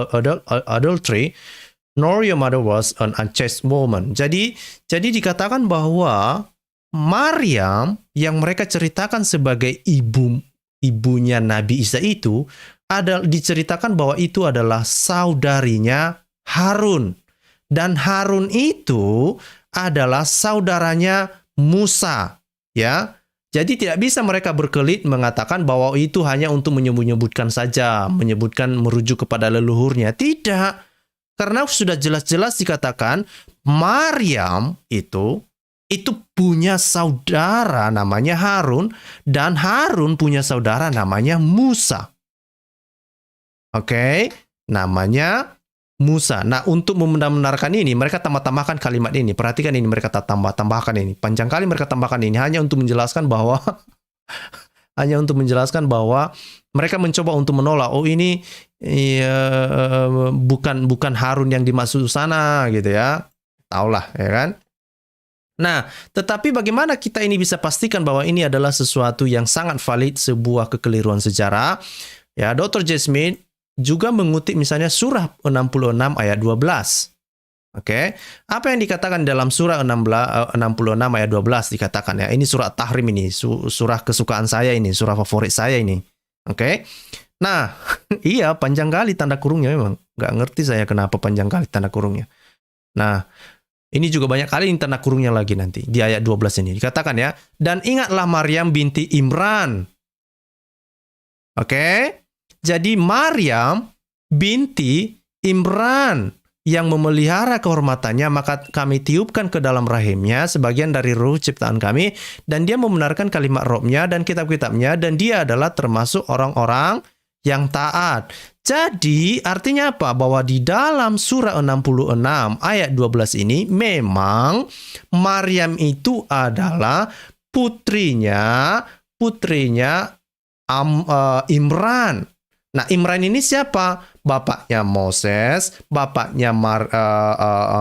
nor your mother was an unchaste woman. Jadi dikatakan bahwa Maryam yang mereka ceritakan sebagai ibunya Nabi Isa itu diceritakan bahwa itu adalah saudarinya Harun. Dan Harun itu adalah saudaranya Musa, ya. Jadi tidak bisa mereka berkelit mengatakan bahwa itu hanya untuk menyebut-nyebutkan saja, merujuk kepada leluhurnya. Tidak. Karena sudah jelas-jelas dikatakan Maryam itu punya saudara namanya Harun, dan Harun punya saudara namanya Musa. Oke, namanya Musa. Nah, untuk membenarkan ini, mereka tambahkan kalimat ini. Perhatikan ini, mereka tambahkan ini. Panjang kali mereka tambahkan ini hanya untuk menjelaskan bahwa mereka mencoba untuk menolak. Oh, ini bukan Harun yang dimaksud sana gitu ya. Taulah ya kan. Nah, tetapi bagaimana kita ini bisa pastikan bahwa ini adalah sesuatu yang sangat valid, sebuah kekeliruan sejarah? Ya, Dr. J. Smith juga mengutip misalnya surah 66 ayat 12. Oke. Apa yang dikatakan dalam surah 66 ayat 12 dikatakan ya. Ini surah Tahrim ini, surah kesukaan saya ini, surah favorit saya ini. Oke. Nah, iya panjang kali tanda kurungnya memang. Nggak ngerti saya kenapa panjang kali tanda kurungnya. Nah, ini juga banyak kali tanda kurungnya lagi nanti. Di ayat 12 ini dikatakan ya. Dan ingatlah Maryam binti Imran. Oke. Jadi Maryam binti Imran yang memelihara kehormatannya, maka kami tiupkan ke dalam rahimnya sebagian dari ruh ciptaan kami, dan dia membenarkan kalimat rohnya dan kitab-kitabnya, dan dia adalah termasuk orang-orang yang taat. Jadi artinya apa? Bahwa di dalam surah 66 ayat 12 ini memang Maryam itu adalah putrinya Imran. Nah, Imran ini siapa? Bapaknya Moses, bapaknya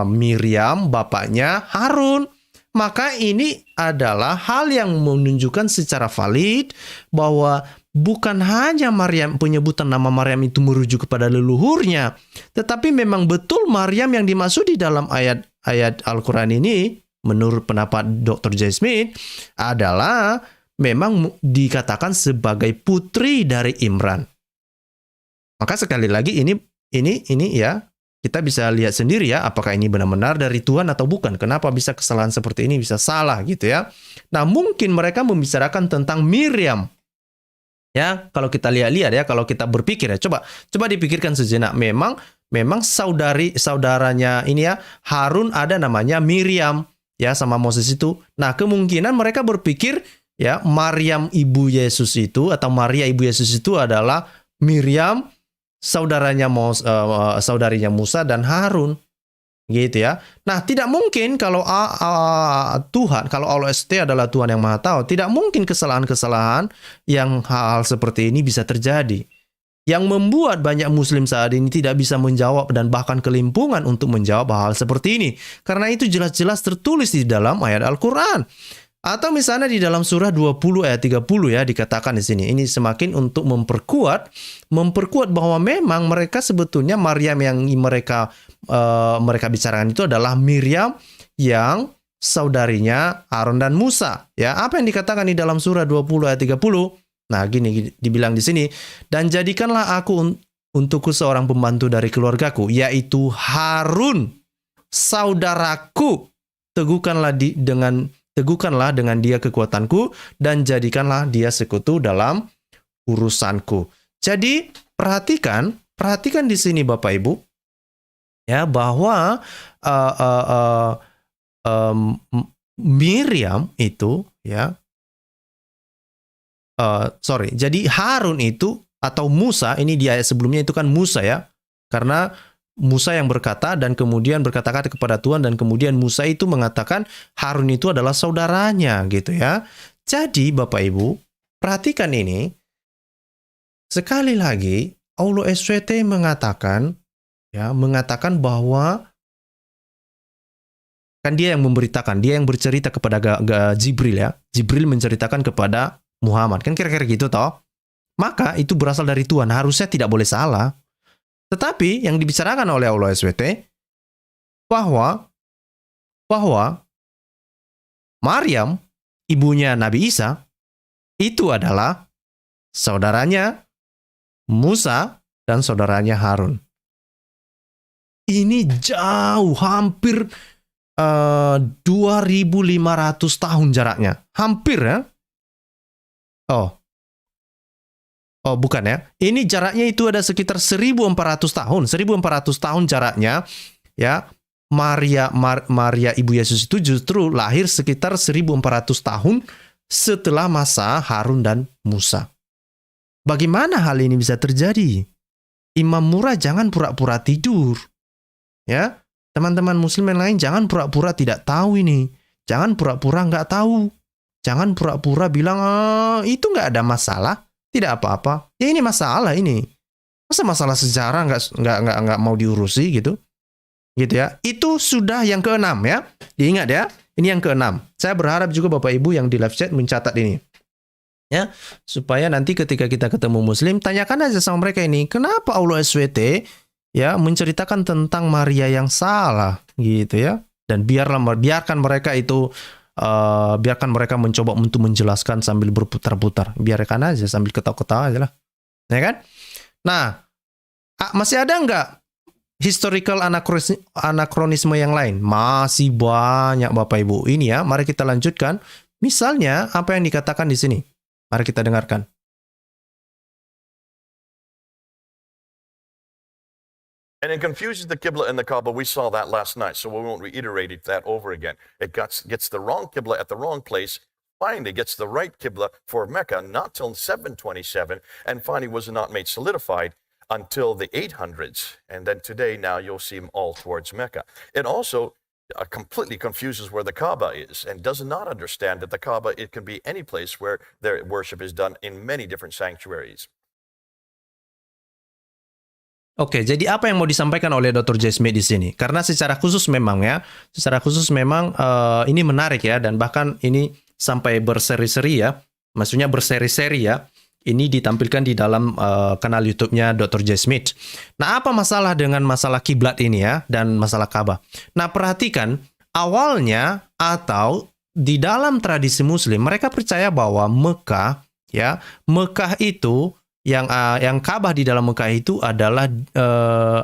Miriam, bapaknya Harun. Maka ini adalah hal yang menunjukkan secara valid bahwa bukan hanya Maryam, penyebutan nama Maryam itu merujuk kepada leluhurnya, tetapi memang betul Maryam yang dimaksud di dalam ayat Al-Quran ini, menurut pendapat Dr. J. Smith, adalah memang dikatakan sebagai putri dari Imran. Maka sekali lagi ini ya, kita bisa lihat sendiri ya, apakah ini benar-benar dari Tuhan atau bukan. Kenapa bisa kesalahan seperti ini bisa salah gitu ya. Nah, mungkin mereka membicarakan tentang Miriam. Ya, kalau kita lihat-lihat ya, kalau kita berpikir ya, coba dipikirkan sejenak. Memang saudaranya ini ya, Harun ada namanya Miriam ya sama Moses itu. Nah, kemungkinan mereka berpikir ya, Maryam ibu Yesus itu atau Maria ibu Yesus itu adalah Miriam, saudarinya Musa dan Harun. Gitu ya. Nah, tidak mungkin kalau Tuhan, kalau Allah ST adalah Tuhan yang Maha Tahu, tidak mungkin kesalahan-kesalahan yang hal seperti ini bisa terjadi. Yang membuat banyak muslim saat ini tidak bisa menjawab dan bahkan kelimpungan untuk menjawab hal seperti ini. Karena itu jelas-jelas tertulis di dalam ayat Al-Quran. Atau misalnya di dalam surah 20 ayat 30 ya, dikatakan di sini. Ini semakin untuk memperkuat bahwa memang mereka sebetulnya Maryam yang mereka bicarakan itu adalah Miriam yang saudarinya Harun dan Musa. Ya, apa yang dikatakan di dalam surah 20 ayat 30? Nah, gini dibilang di sini, dan jadikanlah aku untukku seorang pembantu dari keluargaku, yaitu Harun, saudaraku. Teguhkanlah dengan dia kekuatanku dan jadikanlah dia sekutu dalam urusanku. Jadi perhatikan di sini Bapak Ibu ya, bahwa Miriam itu ya, jadi Harun itu atau Musa, ini di ayat sebelumnya itu kan Musa ya, karena Musa yang berkata dan kemudian berkata-kata kepada Tuhan, dan kemudian Musa itu mengatakan Harun itu adalah saudaranya gitu ya. Jadi Bapak Ibu, perhatikan ini. Sekali lagi Allah SWT mengatakan bahwa kan dia yang memberitakan, dia yang bercerita kepada Jibril ya. Jibril menceritakan kepada Muhammad. Kan kira-kira gitu toh. Maka itu berasal dari Tuhan, harusnya tidak boleh salah. Tetapi yang dibicarakan oleh Allah SWT bahwa Maryam, ibunya Nabi Isa, itu adalah saudaranya Musa dan saudaranya Harun. Ini jauh, hampir 2.500 tahun jaraknya. Hampir ya. Oh, bukan ya. Ini jaraknya itu ada sekitar 1.400 tahun. 1.400 tahun jaraknya. Ya, Maria ibu Yesus itu justru lahir sekitar 1.400 tahun setelah masa Harun dan Musa. Bagaimana hal ini bisa terjadi? Imam Murah jangan pura-pura tidur. Ya, teman-teman muslim yang lain jangan pura-pura tidak tahu ini. Jangan pura-pura nggak tahu. Jangan pura-pura bilang, itu nggak ada masalah. Tidak apa-apa. Ya ini masalah ini. Masa masalah sejarah nggak mau diurusi gitu? Gitu ya. Itu sudah yang ke-6 ya. Diingat ya. Ini yang ke-6. Saya berharap juga Bapak Ibu yang di live chat mencatat ini. Ya, supaya nanti ketika kita ketemu muslim, tanyakan aja sama mereka ini, kenapa Allah SWT ya menceritakan tentang Maria yang salah gitu ya. Dan biarkan mereka itu biarkan mereka mencoba untuk menjelaskan sambil berputar-putar. Biarkan aja sambil ketawa-ketawa aja lah. Ya kan? Nah, masih ada nggak historical anakronisme yang lain? Masih banyak Bapak Ibu. Ini ya, mari kita lanjutkan. Misalnya, apa yang dikatakan di sini? Mari kita dengarkan. And it confuses the Qibla and the Kaaba. We saw that last night, so we won't reiterate that over again. It gets the wrong Qibla at the wrong place, finally gets the right Qibla for Mecca, not till 727, and finally was not made solidified until the 800s. And then today, now you'll see them all towards Mecca. It also completely confuses where the Kaaba is and does not understand that the Kaaba, it can be any place where their worship is done in many different sanctuaries. Oke, jadi apa yang mau disampaikan oleh Dr. J. Smith di sini? Karena secara khusus memang ini menarik ya, dan bahkan ini sampai berseri-seri ya, maksudnya berseri-seri ya. Ini ditampilkan di dalam kanal YouTube-nya Dr. J. Smith. Nah, apa masalah dengan masalah kiblat ini ya, dan masalah Ka'bah? Nah, perhatikan, awalnya atau di dalam tradisi Muslim, mereka percaya bahwa Mekah itu yang Ka'bah di dalam Mekah itu adalah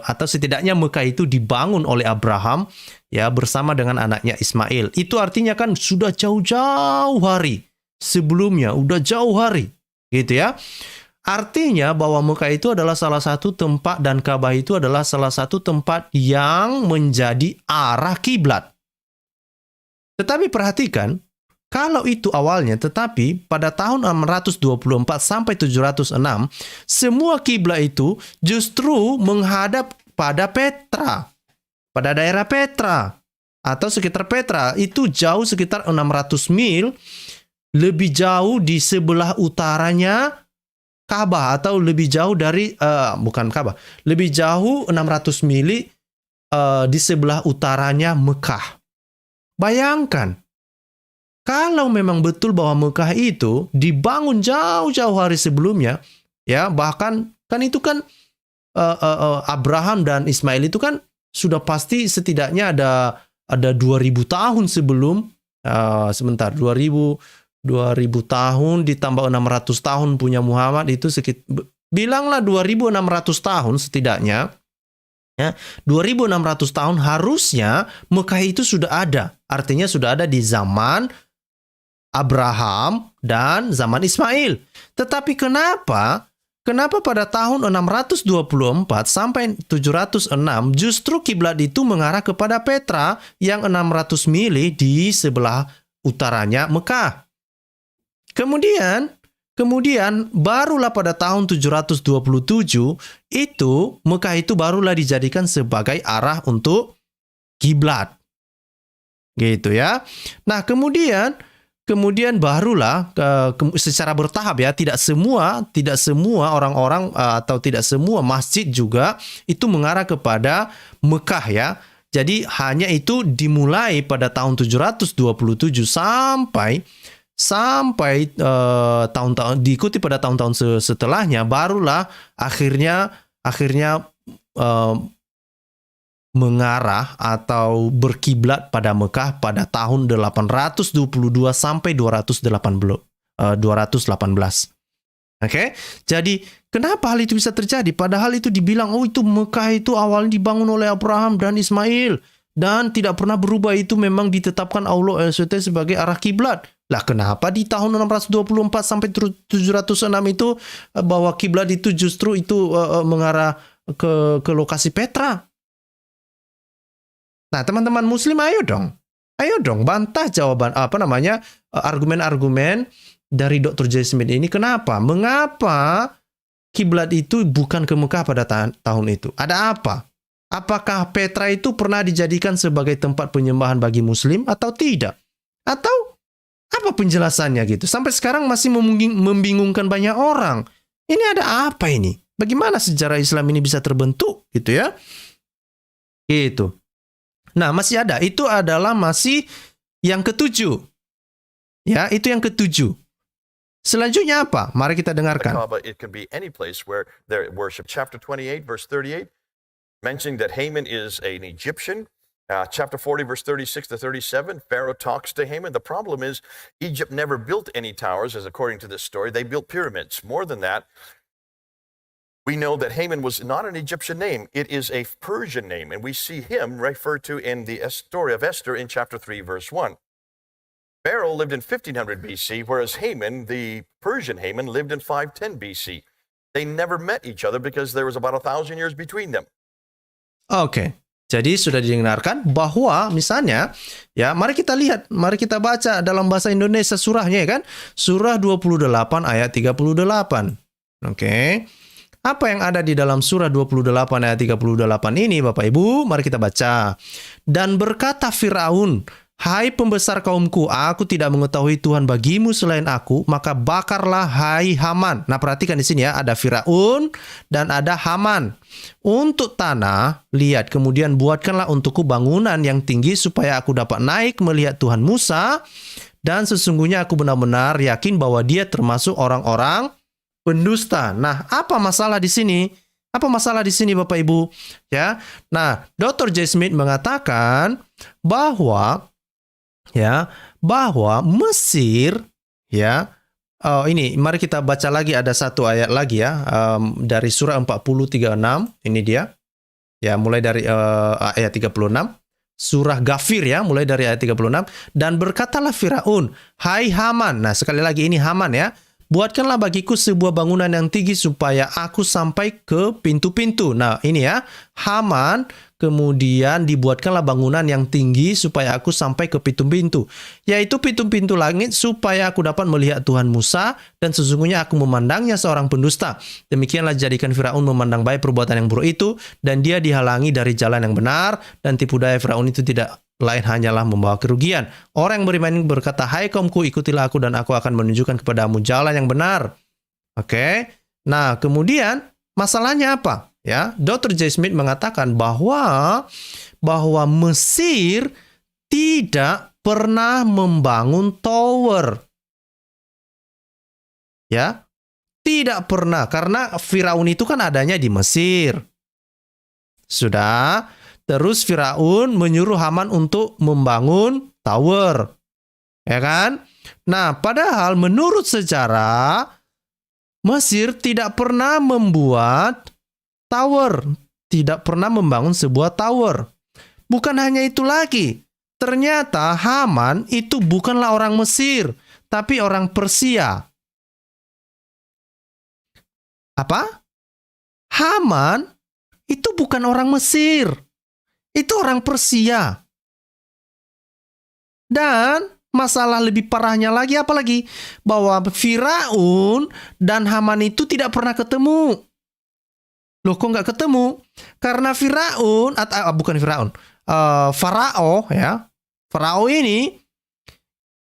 atau setidaknya Mekah itu dibangun oleh Abraham ya bersama dengan anaknya Ismail. Itu artinya kan sudah jauh-jauh hari sebelumnya, udah jauh hari Gitu ya. Artinya bahwa Mekah itu adalah salah satu tempat dan Ka'bah itu adalah salah satu tempat yang menjadi arah kiblat. Tetapi perhatikan, kalau itu awalnya, tetapi pada tahun 624 sampai 706, semua kiblat itu justru menghadap pada Petra, pada daerah Petra, atau sekitar Petra. Itu jauh sekitar 600 mil, lebih jauh di sebelah utaranya Ka'bah, atau lebih jauh dari, bukan Ka'bah, lebih jauh 600 mili di sebelah utaranya Mekah. Bayangkan, kalau memang betul bahwa Mekah itu dibangun jauh-jauh hari sebelumnya, ya bahkan kan itu kan Abraham dan Ismail itu kan sudah pasti setidaknya ada 2000 tahun sebelum, 2000 tahun ditambah 600 tahun punya Muhammad itu bilanglah 2600 tahun setidaknya. Ya, 2600 tahun harusnya Mekah itu sudah ada. Artinya sudah ada di zaman Abraham dan zaman Ismail. Tetapi kenapa pada tahun 624 sampai 706 justru kiblat itu mengarah kepada Petra yang 600 mili di sebelah utaranya Mekah? Kemudian barulah pada tahun 727 itu Mekah itu barulah dijadikan sebagai arah untuk kiblat. Gitu ya. Nah, kemudian barulah secara bertahap ya, tidak semua orang-orang atau tidak semua masjid juga itu mengarah kepada Mekah ya. Jadi hanya itu dimulai pada tahun 727 sampai tahun-tahun diikuti pada tahun-tahun setelahnya, barulah akhirnya mengarah atau berkiblat pada Mekah pada tahun 822 sampai 218. Oke? Jadi kenapa hal itu bisa terjadi? Padahal itu dibilang, itu Mekah itu awalnya dibangun oleh Abraham dan Ismail dan tidak pernah berubah, itu memang ditetapkan Allah SWT sebagai arah kiblat. Lah kenapa di tahun 624 sampai 706 itu bahwa kiblat itu justru itu mengarah ke lokasi Petra? Nah, teman-teman muslim, ayo dong bantah jawaban argumen-argumen dari Dr. J. Smith ini. Mengapa kiblat itu bukan ke Mekah pada tahun itu? Ada apa? Apakah Petra itu pernah dijadikan sebagai tempat penyembahan bagi muslim atau tidak? Atau apa penjelasannya gitu? Sampai sekarang masih membingungkan banyak orang. Ini ada apa ini? Bagaimana sejarah Islam ini bisa terbentuk gitu ya? Gitu. Nah, masih ada. Itu adalah masih yang ketujuh. Ya, itu yang ketujuh. Selanjutnya apa? Mari kita dengarkan. It can be any place where they worship. Chapter 28, verse 38, mentioning that Haman is an Egyptian. Chapter 40, verse 36 to 37, Pharaoh talks to Haman. The problem is Egypt never built any towers, as according to this story. They built pyramids. More than that, we know that Haman was not an Egyptian name. It is a Persian name, and we see him referred to in the story of Esther in chapter 3, verse 1. Pharaoh lived in 1500 BC, whereas Haman, the Persian Haman, lived in 510 BC. They never met each other because there was about 1,000 years between them. Oke. Jadi sudah didengarkan bahwa misalnya, ya mari kita lihat, mari kita baca dalam bahasa Indonesia surahnya ya kan. Surah 28 ayat 38. Oke. Apa yang ada di dalam surah 28 ayat 38 ini Bapak Ibu? Mari kita baca. Dan berkata Firaun, hai pembesar kaumku, aku tidak mengetahui Tuhan bagimu selain aku, maka bakarlah hai Haman. Nah, perhatikan di sini ya, ada Firaun dan ada Haman. Untuk tanah, lihat, kemudian buatkanlah untukku bangunan yang tinggi supaya aku dapat naik melihat Tuhan Musa, dan sesungguhnya aku benar-benar yakin bahwa dia termasuk orang-orang pendusta. Nah, apa masalah di sini? Apa masalah di sini Bapak Ibu? Ya. Nah, Dr. J. Smith mengatakan bahwa Mesir, ya, ini mari kita baca lagi, ada satu ayat lagi ya, dari surah 40:36, ini dia, ya, mulai dari ayat 36, surah Ghafir ya, mulai dari ayat 36, dan berkatalah Firaun, hai Haman, nah sekali lagi ini Haman ya, buatkanlah bagiku sebuah bangunan yang tinggi supaya aku sampai ke pintu-pintu. Nah, ini ya, Haman kemudian dibuatkanlah bangunan yang tinggi supaya aku sampai ke pintu-pintu, yaitu pintu-pintu langit supaya aku dapat melihat Tuhan Musa dan sesungguhnya aku memandangnya seorang pendusta. Demikianlah jadikan Firaun memandang baik perbuatan yang buruk itu dan dia dihalangi dari jalan yang benar dan tipu daya Firaun itu tidak lain hanyalah membawa kerugian. Orang yang beriman berkata, hai kaumku, ikutilah aku dan aku akan menunjukkan kepadamu jalan yang benar. Oke. Nah, kemudian masalahnya apa? Ya, Dr. J. Smith mengatakan bahwa Mesir tidak pernah membangun tower. Ya, tidak pernah karena Firaun itu kan adanya di Mesir. Sudah, terus Firaun menyuruh Haman untuk membangun tower. Ya kan? Nah, padahal menurut sejarah Mesir tidak pernah membuat tower, tidak pernah membangun sebuah tower. Bukan hanya itu lagi, ternyata Haman itu bukanlah orang Mesir, tapi orang Persia. Apa? Haman itu bukan orang Mesir, itu orang Persia. Dan masalah lebih parahnya lagi apa lagi? Bahwa Firaun dan Haman itu tidak pernah ketemu. Loh, kok nggak ketemu? Karena Farao ya. Farao ini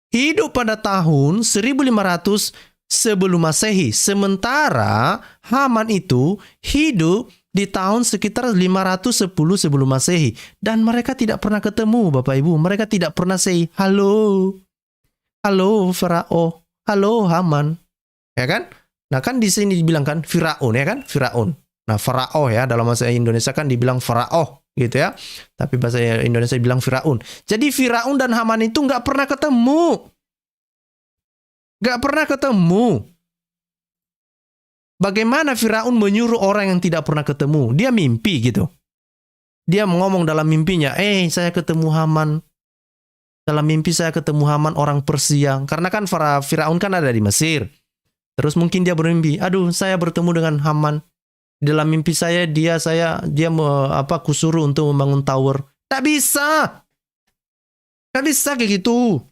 hidup pada tahun 1500 sebelum Masehi. Sementara Haman itu hidup di tahun sekitar 510 sebelum Masehi. Dan mereka tidak pernah ketemu, Bapak Ibu. Mereka tidak pernah say, halo. Halo Farao. Halo Haman. Ya kan? Nah kan di sini dibilang kan Firaun ya kan? Firaun. Nah, Farao ya, dalam bahasa Indonesia kan dibilang Farao gitu ya. Tapi bahasa Indonesia dibilang Firaun. Jadi Firaun dan Haman itu nggak pernah ketemu. Nggak pernah ketemu. Bagaimana Firaun menyuruh orang yang tidak pernah ketemu? Dia mimpi gitu. Dia ngomong dalam mimpinya, saya ketemu Haman. Dalam mimpi saya ketemu Haman orang Persia. Karena kan Firaun kan ada di Mesir. Terus mungkin dia bermimpi, aduh saya bertemu dengan Haman. Dalam mimpi saya dia kusuruh untuk membangun tower. Tak bisa. Tak bisa kayak gitu.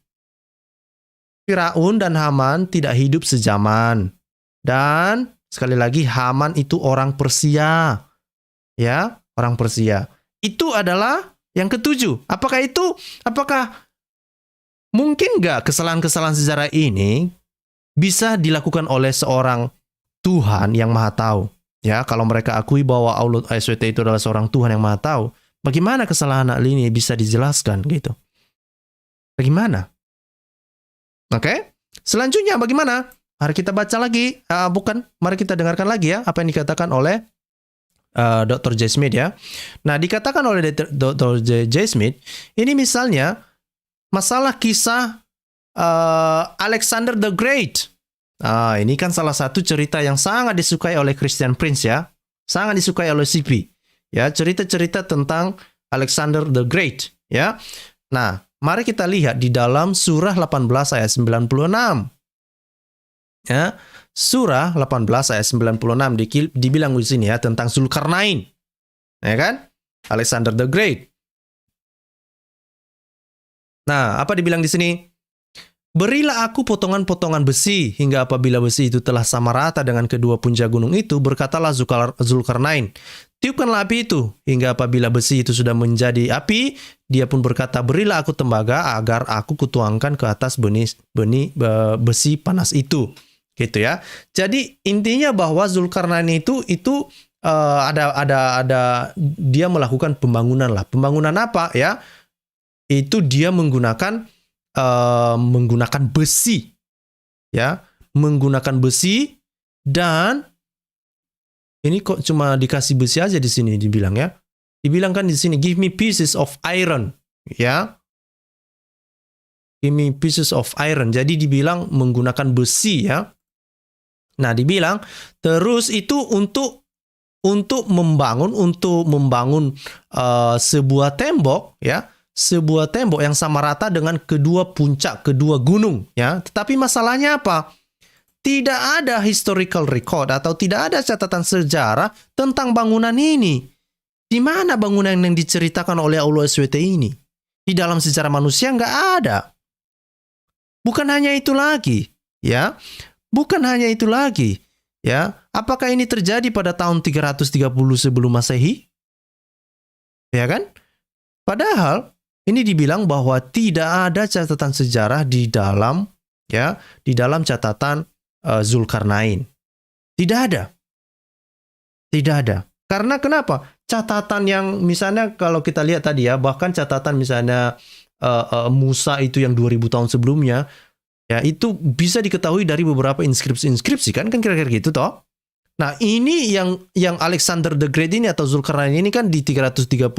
Firaun dan Haman tidak hidup sezaman. Dan sekali lagi Haman itu orang Persia. Ya, orang Persia. Itu adalah yang ketujuh. Apakah mungkin nggak kesalahan-kesalahan sejarah ini bisa dilakukan oleh seorang Tuhan yang Maha Tahu? Ya, kalau mereka akui bahwa Allah SWT itu adalah seorang Tuhan yang Maha Tahu, bagaimana kesalahan hal ini bisa dijelaskan gitu? Bagaimana? Oke? Selanjutnya bagaimana? Mari kita baca lagi. Mari kita dengarkan lagi ya apa yang dikatakan oleh Dr. J. Smith ya. Nah, dikatakan oleh Dr. J. Smith, ini misalnya masalah kisah Alexander the Great. Ini kan salah satu cerita yang sangat disukai oleh Christian Prince ya. Sangat disukai oleh CP. Ya, cerita-cerita tentang Alexander the Great ya. Nah, mari kita lihat di dalam surah 18 ayat 96. Ya, surah 18 ayat 96 dibilang di sini ya tentang Zulkarnain. Ya kan? Alexander the Great. Nah, apa dibilang di sini? Berilah aku potongan-potongan besi, hingga apabila besi itu telah sama rata dengan kedua puncak gunung itu, berkatalah Zulkarnain, tiupkanlah api itu, hingga apabila besi itu sudah menjadi api, dia pun berkata, berilah aku tembaga, agar aku kutuangkan ke atas besi panas itu. Gitu ya. Jadi intinya bahwa Zulkarnain itu ada dia melakukan pembangunan lah. Pembangunan apa ya? Itu dia menggunakan besi, ya, menggunakan besi dan ini kok cuma dikasih besi aja di sini dibilang ya, dibilang kan di sini give me pieces of iron, ya, give me pieces of iron. Jadi dibilang menggunakan besi ya. Nah dibilang terus itu untuk membangun sebuah tembok ya. Sebuah tembok yang sama rata dengan kedua puncak, kedua gunung ya. Tetapi masalahnya apa? tidak ada historical record atau tidak ada catatan sejarah tentang bangunan ini. Di mana bangunan yang diceritakan oleh Allah SWT ini? Di dalam sejarah manusia nggak ada. Bukan hanya itu lagi, ya. Bukan hanya itu lagi, ya. Apakah ini terjadi pada tahun 330 sebelum Masehi? Ya kan? Padahal ini dibilang bahwa tidak ada catatan sejarah di dalam catatan Zulkarnain. Tidak ada. Tidak ada. Karena kenapa? Catatan yang misalnya kalau kita lihat tadi ya, bahkan catatan misalnya Musa itu yang 2000 tahun sebelumnya, ya itu bisa diketahui dari beberapa inskripsi kan kira-kira gitu toh. Nah, ini yang Alexander the Great ini atau Zulkarnain ini kan di 330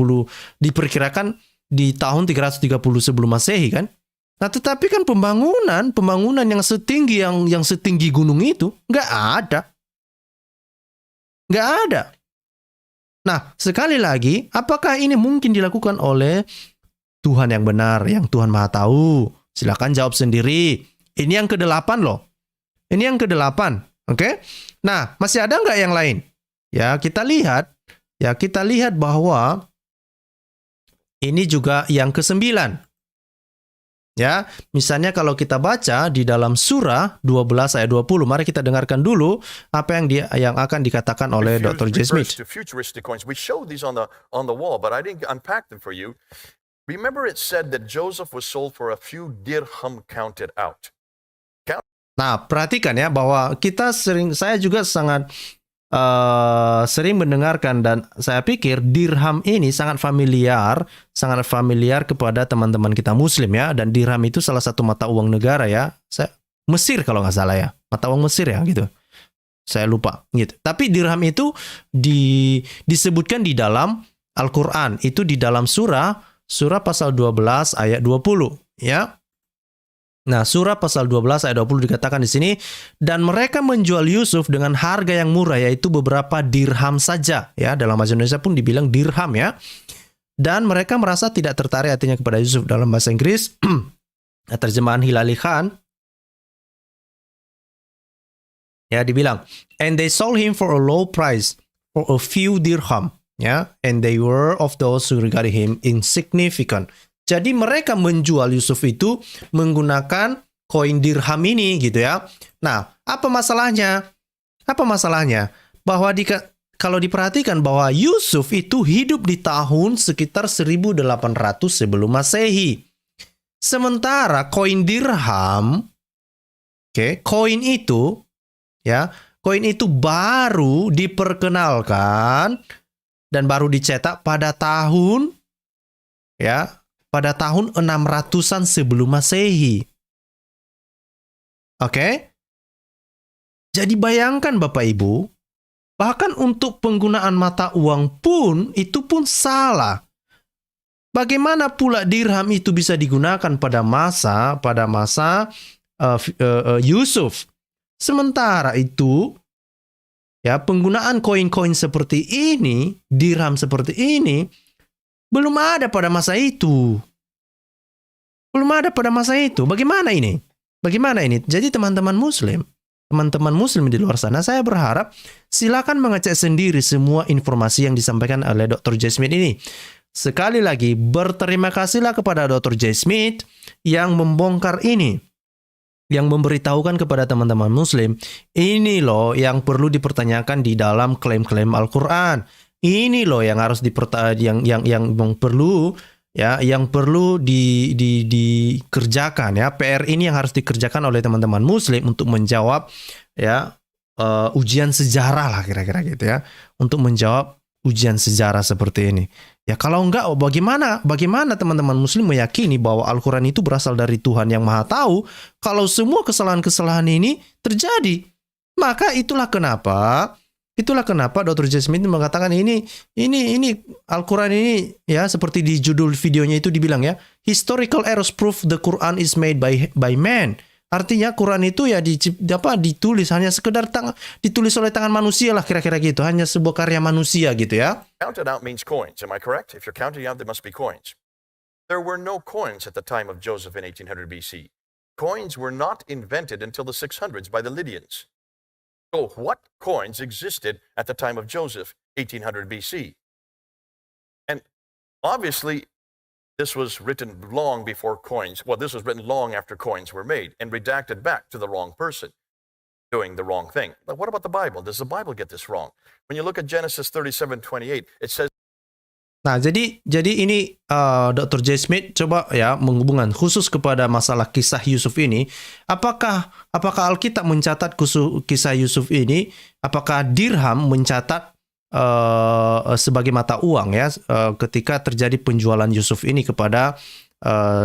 diperkirakan di tahun 330 sebelum Masehi kan. Nah, tetapi kan pembangunan yang setinggi gunung itu nggak ada. Nggak ada. Nah, sekali lagi, apakah ini mungkin dilakukan oleh Tuhan yang benar, yang Tuhan Maha Tahu? Silakan jawab sendiri. Ini yang ke-8 loh. Ini yang ke-8. Oke? Nah, masih ada nggak yang lain? Ya, kita lihat bahwa ini juga yang ke-9. Ya, misalnya kalau kita baca di dalam surah 12 ayat 20, mari kita dengarkan dulu apa yang akan dikatakan oleh Dr. J. Smith. To futuristic coins. We showed these on the wall, but I didn't unpack them for you. Remember it said that Joseph was sold for a few dirham counted out. Nah, perhatikan ya bahwa saya juga sangat sering mendengarkan dan saya pikir dirham ini sangat familiar kepada teman-teman kita Muslim ya, dan dirham itu salah satu mata uang negara ya. Mesir kalau nggak salah ya, mata uang Mesir ya gitu. Saya lupa gitu. Tapi dirham itu disebutkan di dalam Al-Qur'an, itu di dalam surah pasal 12 ayat 20 ya. Nah, surah pasal 12 ayat 20 dikatakan di sini, dan mereka menjual Yusuf dengan harga yang murah, yaitu beberapa dirham saja. Ya, dalam bahasa Indonesia pun dibilang dirham ya. Dan mereka merasa tidak tertarik hatinya kepada Yusuf. Dalam bahasa Inggris, terjemahan Hilali Khan, ya dibilang, and they sold him for a low price, for a few dirham. Ya, and they were of those who regarded him insignificant. Jadi mereka menjual Yusuf itu menggunakan koin dirham ini gitu ya. Nah, apa masalahnya? Bahwa kalau diperhatikan bahwa Yusuf itu hidup di tahun sekitar 1800 sebelum Masehi. Sementara koin dirham, koin itu baru diperkenalkan dan baru dicetak pada tahun 600-an sebelum Masehi. Oke? Jadi bayangkan Bapak Ibu, bahkan untuk penggunaan mata uang pun itu pun salah. Bagaimana pula dirham itu bisa digunakan pada masa Yusuf? Sementara itu, ya penggunaan koin-koin seperti ini, dirham seperti ini, belum ada pada masa itu. Bagaimana ini? Jadi teman-teman Muslim di luar sana, saya berharap silakan mengecek sendiri semua informasi yang disampaikan oleh Dr. J. Smith ini. Sekali lagi, berterima kasihlah kepada Dr. J. Smith yang membongkar ini, yang memberitahukan kepada teman-teman Muslim, ini loh yang perlu dipertanyakan di dalam klaim-klaim Al-Quran. Ini loh yang harus yang perlu dikerjakan ya. PR ini yang harus dikerjakan oleh teman-teman Muslim untuk menjawab ya ujian sejarah lah kira-kira gitu ya. Untuk menjawab ujian sejarah seperti ini. Ya kalau enggak, bagaimana teman-teman Muslim meyakini bahwa Al-Quran itu berasal dari Tuhan yang Maha Tahu kalau semua kesalahan-kesalahan ini terjadi? Maka itulah kenapa Dr. J. Smith mengatakan ini Al-Quran ini ya, seperti di judul videonya itu dibilang ya, historical errors prove the Quran is made by man. Artinya Quran itu ya ditulis hanya sekedar ditulis oleh tangan manusia lah kira-kira gitu, hanya sebuah karya manusia gitu ya. Counted out means coins, am I correct? If you're counting out, there must be coins. There were no coins at the time of Joseph in 1800 BC. coins were not invented until the 600s by the Lydians. So what coins existed at the time of Joseph, 1800 BC? And obviously, this was written long before coins. Well, this was written long after coins were made and redacted back to the wrong person doing the wrong thing. But what about the Bible? Does the Bible get this wrong? When you look at Genesis 37:28, it says, Nah, jadi ini Dr. J. Smith coba ya menghubungkan khusus kepada masalah kisah Yusuf ini. Apakah Alkitab mencatat kisah Yusuf ini? Apakah dirham mencatat sebagai mata uang ya ketika terjadi penjualan Yusuf ini kepada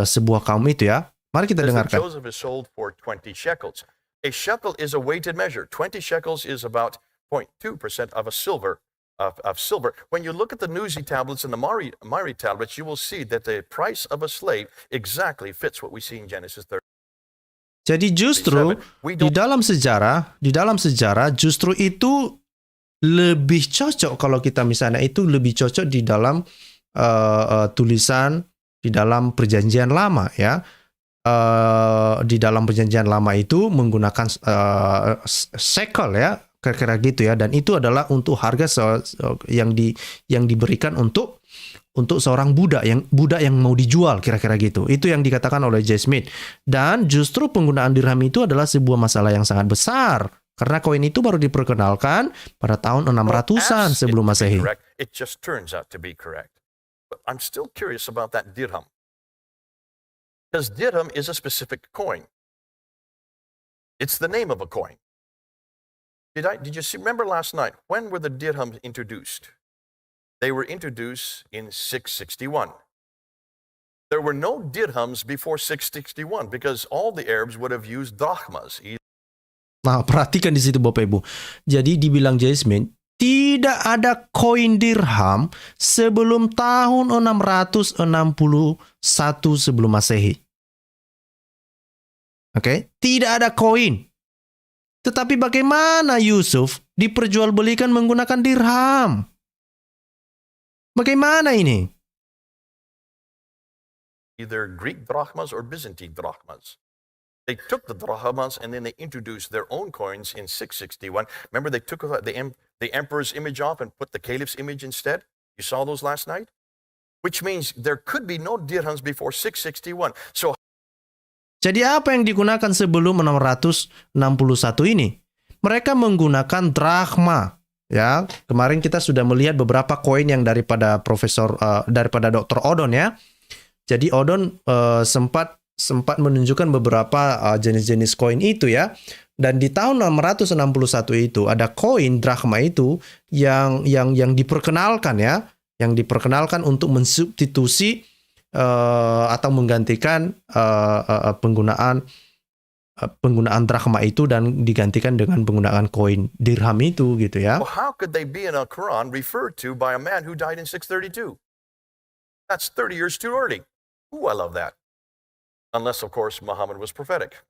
sebuah kaum itu ya? Mari kita dengarkan. Joseph is sold for 20 shekels. A shekel is a weighted measure. 20 shekels is about 0.2% of a silver. Of silver. When you look at the Nuzi tablets and the Mari tablets, you will see that the price of a slave exactly fits what we see in Genesis 30. Jadi justru di dalam sejarah justru itu lebih cocok kalau kita misalnya itu lebih cocok di dalam tulisan di dalam perjanjian lama ya. Di dalam perjanjian lama itu menggunakan shekel ya, kira-kira gitu ya, dan itu adalah untuk harga yang diberikan untuk seorang budak yang mau dijual, kira-kira gitu. Itu yang dikatakan oleh J. Smith. Dan justru penggunaan dirham itu adalah sebuah masalah yang sangat besar. Karena koin itu baru diperkenalkan pada tahun 600-an sebelum Masehi. It just turns out to be correct. But I'm still curious about that dirham. Because dirham is a specific coin. It's the name of a coin. Did you remember last night? When were the dirhams introduced? They were introduced in 661. There were no dirhams before 661 because all the Arabs would have used drachmas. Nah, perhatikan di situ Bapak Ibu. Jadi dibilang J. Smith, tidak ada koin dirham sebelum tahun 661 sebelum Masehi. Oke, tidak ada koin. Tetapi bagaimana Yusuf diperjualbelikan menggunakan dirham? Bagaimana ini? Either Greek drachmas or Byzantine drachmas. They took the drachmas and then they introduced their own coins in 661. Remember, they took the emperor's image off and put the caliph's image instead? You saw those last night? Which means there could be no dirhams before 661. So, jadi apa yang digunakan sebelum 661 ini? Mereka menggunakan drachma. Ya, kemarin kita sudah melihat beberapa koin yang daripada daripada Dr. Odon ya. Jadi Odon sempat menunjukkan beberapa jenis-jenis koin itu ya. Dan di tahun 661 itu ada koin drachma itu yang diperkenalkan ya, yang diperkenalkan untuk mensubstitusi atau menggantikan penggunaan drachma itu dan digantikan dengan penggunaan koin dirham itu gitu ya. Well, how could they be in a Quran referred to by a man who died in 632? That's 30 years too early. Ooh, I love that. Unless, of course, Muhammad was prophetic.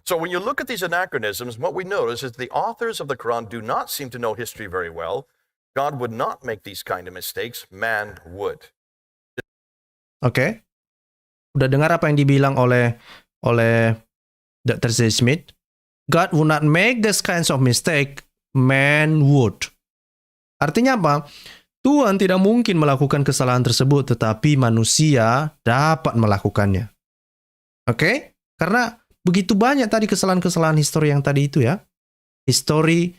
So when you look at these anachronisms, what we notice is the authors of the Quran do not seem to know history very well. God would not make these kind of mistakes. Man would. Oke. Udah dengar apa yang dibilang oleh Dr. Z. Smith? God would not make these kinds of mistake. Man would. Artinya apa? Tuhan tidak mungkin melakukan kesalahan tersebut, tetapi manusia dapat melakukannya. Oke? Karena begitu banyak tadi kesalahan-kesalahan histori yang tadi itu ya. Histori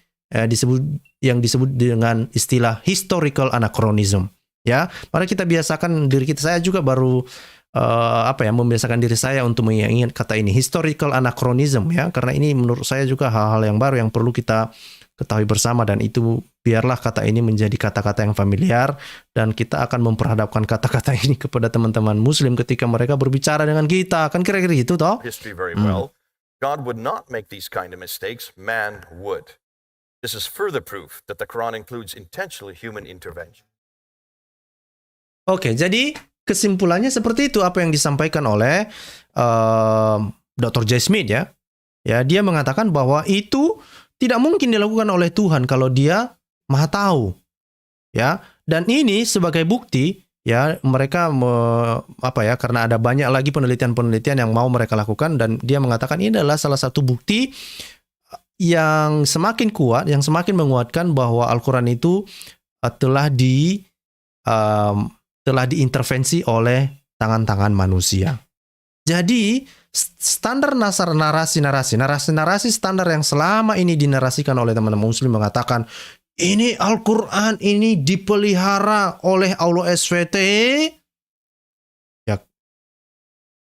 yang disebut dengan istilah historical anachronism. Ya, mari kita biasakan diri kita. Saya juga baru membiasakan diri saya untuk mengingat kata ini, historical anachronism ya, karena ini menurut saya juga hal-hal yang baru yang perlu kita ketahui bersama, dan itu biarlah kata ini menjadi kata-kata yang familiar dan kita akan memperhadapkan kata-kata ini kepada teman-teman muslim ketika mereka berbicara dengan kita, kan kira-kira gitu toh. History very well. God would not make these kind of mistakes, man would. This is further proof that the Quran includes intentional human intervention. Oke, jadi kesimpulannya seperti itu apa yang disampaikan oleh Dr. J. Smith ya. Ya, dia mengatakan bahwa itu tidak mungkin dilakukan oleh Tuhan kalau dia Maha Tahu. Ya, dan ini sebagai bukti ya mereka karena ada banyak lagi penelitian-penelitian yang mau mereka lakukan, dan dia mengatakan ini adalah salah satu bukti yang semakin kuat, yang semakin menguatkan bahwa Al-Quran itu telah diintervensi oleh tangan-tangan manusia. Jadi standar narasi standar yang selama ini dinarasikan oleh teman-teman Muslim mengatakan ini Al-Quran ini dipelihara oleh Allah SWT, ya,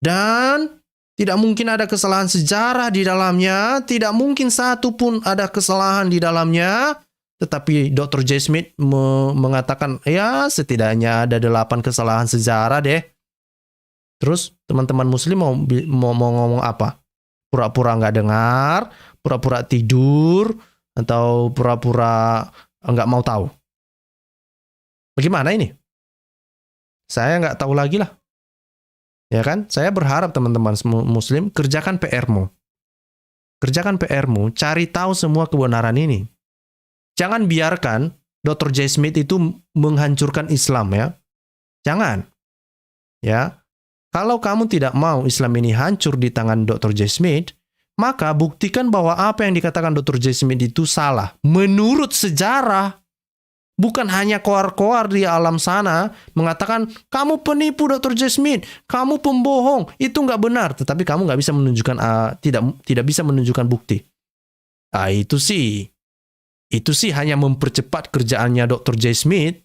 dan tidak mungkin ada kesalahan sejarah di dalamnya, tidak mungkin satu pun ada kesalahan di dalamnya. Tetapi Dr. J. Smith mengatakan, ya setidaknya ada 8 kesalahan sejarah deh. Terus teman-teman Muslim mau ngomong apa? Pura-pura nggak dengar, pura-pura tidur, atau pura-pura nggak mau tahu? Bagaimana ini? Saya nggak tahu lagi lah. Ya kan? Saya berharap teman-teman Muslim kerjakan PR-mu. Kerjakan PR-mu, cari tahu semua kebenaran ini. Jangan biarkan Dr. J. Smith itu menghancurkan Islam ya. Jangan. Ya. Kalau kamu tidak mau Islam ini hancur di tangan Dr. J. Smith, maka buktikan bahwa apa yang dikatakan Dr. J. Smith itu salah. Menurut sejarah. Bukan hanya koar-koar di alam sana mengatakan, kamu penipu Dr. J. Smith, kamu pembohong, itu nggak benar. Tetapi kamu nggak bisa menunjukkan, tidak bisa menunjukkan bukti. Itu sih hanya mempercepat kerjaannya Dr. J. Smith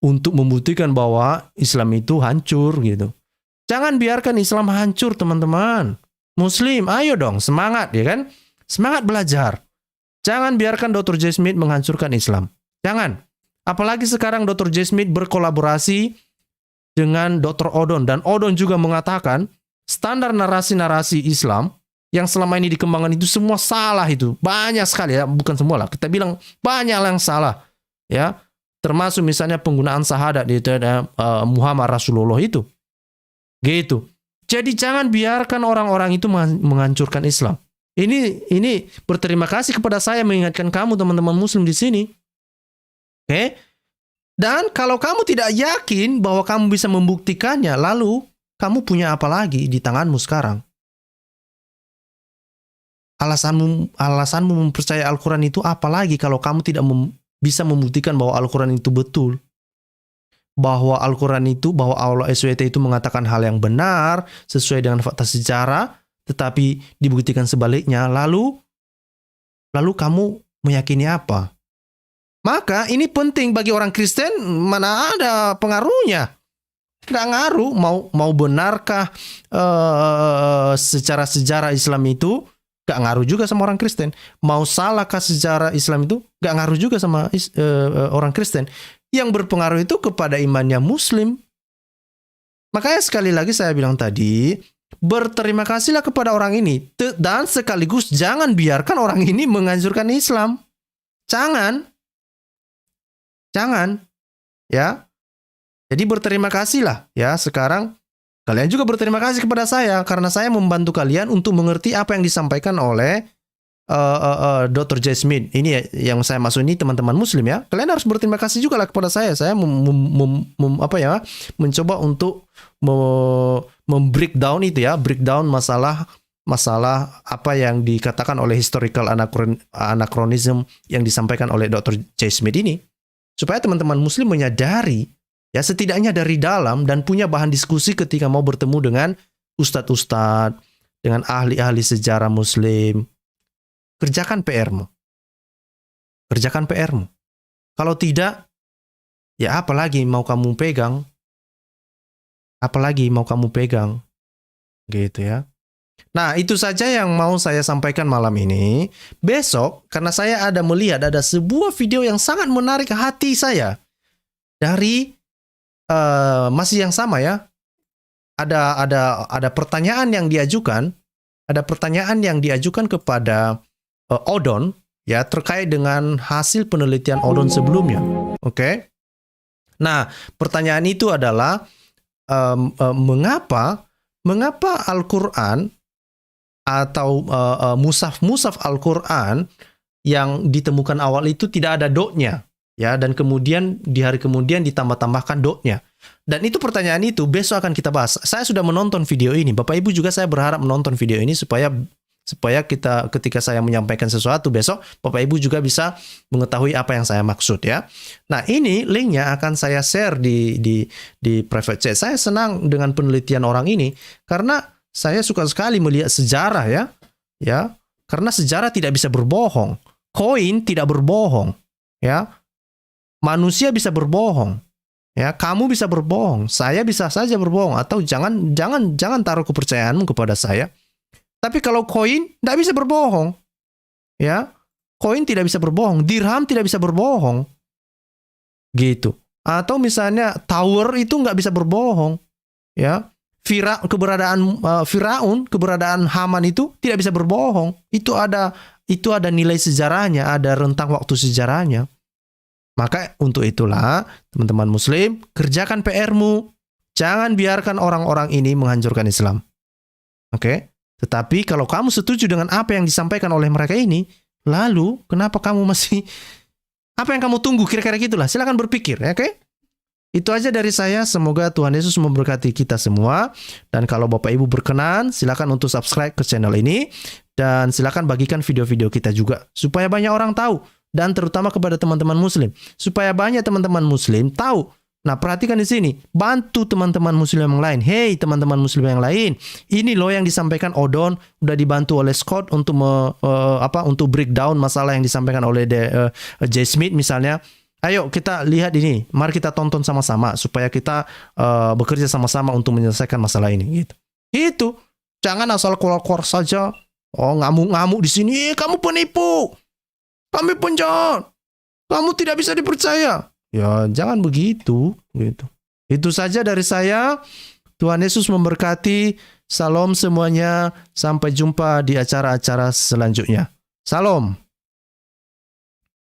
untuk membuktikan bahwa Islam itu hancur gitu. Jangan biarkan Islam hancur, teman-teman. Muslim, ayo dong, semangat ya kan? Semangat belajar. Jangan biarkan Dr. J. Smith menghancurkan Islam. Jangan. Apalagi sekarang Dr. J. Smith berkolaborasi dengan Dr. Odon. Dan Odon juga mengatakan standar narasi-narasi Islam yang selama ini dikembangkan itu semua salah itu. Banyak sekali ya, bukan semua lah. Kita bilang banyak yang salah. Ya, termasuk misalnya penggunaan syahadat itu ada Muhammad Rasulullah itu. Gitu. Jadi jangan biarkan orang-orang itu menghancurkan Islam. Ini berterima kasih kepada saya mengingatkan kamu teman-teman Muslim di sini. Oke? Dan kalau kamu tidak yakin bahwa kamu bisa membuktikannya, lalu kamu punya apa lagi di tanganmu sekarang? Alasanmu mempercayai Al-Quran itu apa lagi kalau kamu tidak bisa membuktikan bahwa Al-Quran itu betul? Bahwa Al-Quran itu, bahwa Allah SWT itu mengatakan hal yang benar sesuai dengan fakta sejarah, tetapi dibuktikan sebaliknya, lalu kamu meyakini apa? Maka ini penting bagi orang Kristen, mana ada pengaruhnya. Tidak ngaruh, mau benarkah secara sejarah Islam itu, gak ngaruh juga sama orang Kristen. Mau salahkah sejarah Islam itu, gak ngaruh juga sama orang Kristen. Yang berpengaruh itu kepada imannya Muslim. Makanya sekali lagi saya bilang tadi, berterima kasihlah kepada orang ini. Dan sekaligus jangan biarkan orang ini menghancurkan Islam. Jangan. Ya. Jadi berterima kasihlah. Ya, sekarang kalian juga berterima kasih kepada saya. Karena saya membantu kalian untuk mengerti apa yang disampaikan oleh Dr. J. Smith. Ini yang saya maksud ini teman-teman Muslim ya. Kalian harus berterima kasih juga lah kepada saya. Saya mencoba untuk breakdown itu ya, breakdown masalah apa yang dikatakan oleh historical anachronism yang disampaikan oleh Dr. J. Smith ini, supaya teman-teman Muslim menyadari ya, setidaknya dari dalam, dan punya bahan diskusi ketika mau bertemu dengan ustadz-ustadz, dengan ahli-ahli sejarah Muslim. Kerjakan PR-mu. Kerjakan PR-mu. Kalau tidak, ya apalagi mau kamu pegang? Apalagi mau kamu pegang? Gitu ya. Nah, itu saja yang mau saya sampaikan malam ini. Besok, karena saya melihat ada sebuah video yang sangat menarik hati saya. Dari, masih yang sama ya. Ada pertanyaan yang diajukan. Ada pertanyaan yang diajukan kepada Odon ya, terkait dengan hasil penelitian Odon sebelumnya. Oke. Nah, pertanyaan itu adalah mengapa Al-Quran atau mushaf Al-Quran yang ditemukan awal itu tidak ada dotnya. Ya, dan kemudian di hari kemudian ditambah-tambahkan dotnya. Dan itu pertanyaan itu besok akan kita bahas. Saya sudah menonton video ini. Bapak Ibu juga saya berharap menonton video ini supaya kita ketika saya menyampaikan sesuatu besok, Bapak Ibu juga bisa mengetahui apa yang saya maksud ya. Nah, ini linknya akan saya share di private chat. Saya senang dengan penelitian orang ini karena saya suka sekali melihat sejarah ya. Ya, karena sejarah tidak bisa berbohong. Koin tidak berbohong. Ya. Manusia bisa berbohong. Ya, kamu bisa berbohong, saya bisa saja berbohong, atau jangan taruh kepercayaanmu kepada saya. Tapi kalau koin tidak bisa berbohong. Ya. Koin tidak bisa berbohong, dirham tidak bisa berbohong. Gitu. Atau misalnya tower itu nggak bisa berbohong. Ya. Firaun, keberadaan Haman itu tidak bisa berbohong. Itu ada nilai sejarahnya, ada rentang waktu sejarahnya. Maka untuk itulah, teman-teman Muslim, kerjakan PR-mu. Jangan biarkan orang-orang ini menghancurkan Islam. Oke? Tetapi kalau kamu setuju dengan apa yang disampaikan oleh mereka ini, lalu kenapa kamu masih... Apa yang kamu tunggu? Kira-kira gitulah. Silakan berpikir, oke? Itu aja dari saya. Semoga Tuhan Yesus memberkati kita semua. Dan kalau Bapak Ibu berkenan, silakan untuk subscribe ke channel ini. Dan silakan bagikan video-video kita juga. Supaya banyak orang tahu. Dan terutama kepada teman-teman Muslim, supaya banyak teman-teman Muslim tahu. Nah, perhatikan di sini, bantu teman-teman Muslim yang lain. Hey, teman-teman Muslim yang lain, ini loh yang disampaikan Odon, udah dibantu oleh Scott untuk untuk breakdown masalah yang disampaikan oleh J. Smith misalnya. Ayo kita lihat ini, mari kita tonton sama-sama supaya kita bekerja sama-sama untuk menyelesaikan masalah ini. Gitu. Jangan asal keluar-keluar saja. Oh, ngamuk-ngamuk di sini, kamu penipu. Kami penjahat. Kamu tidak bisa dipercaya. Ya, jangan begitu. Gitu. Itu saja dari saya. Tuhan Yesus memberkati. Salam semuanya. Sampai jumpa di acara-acara selanjutnya. Salam.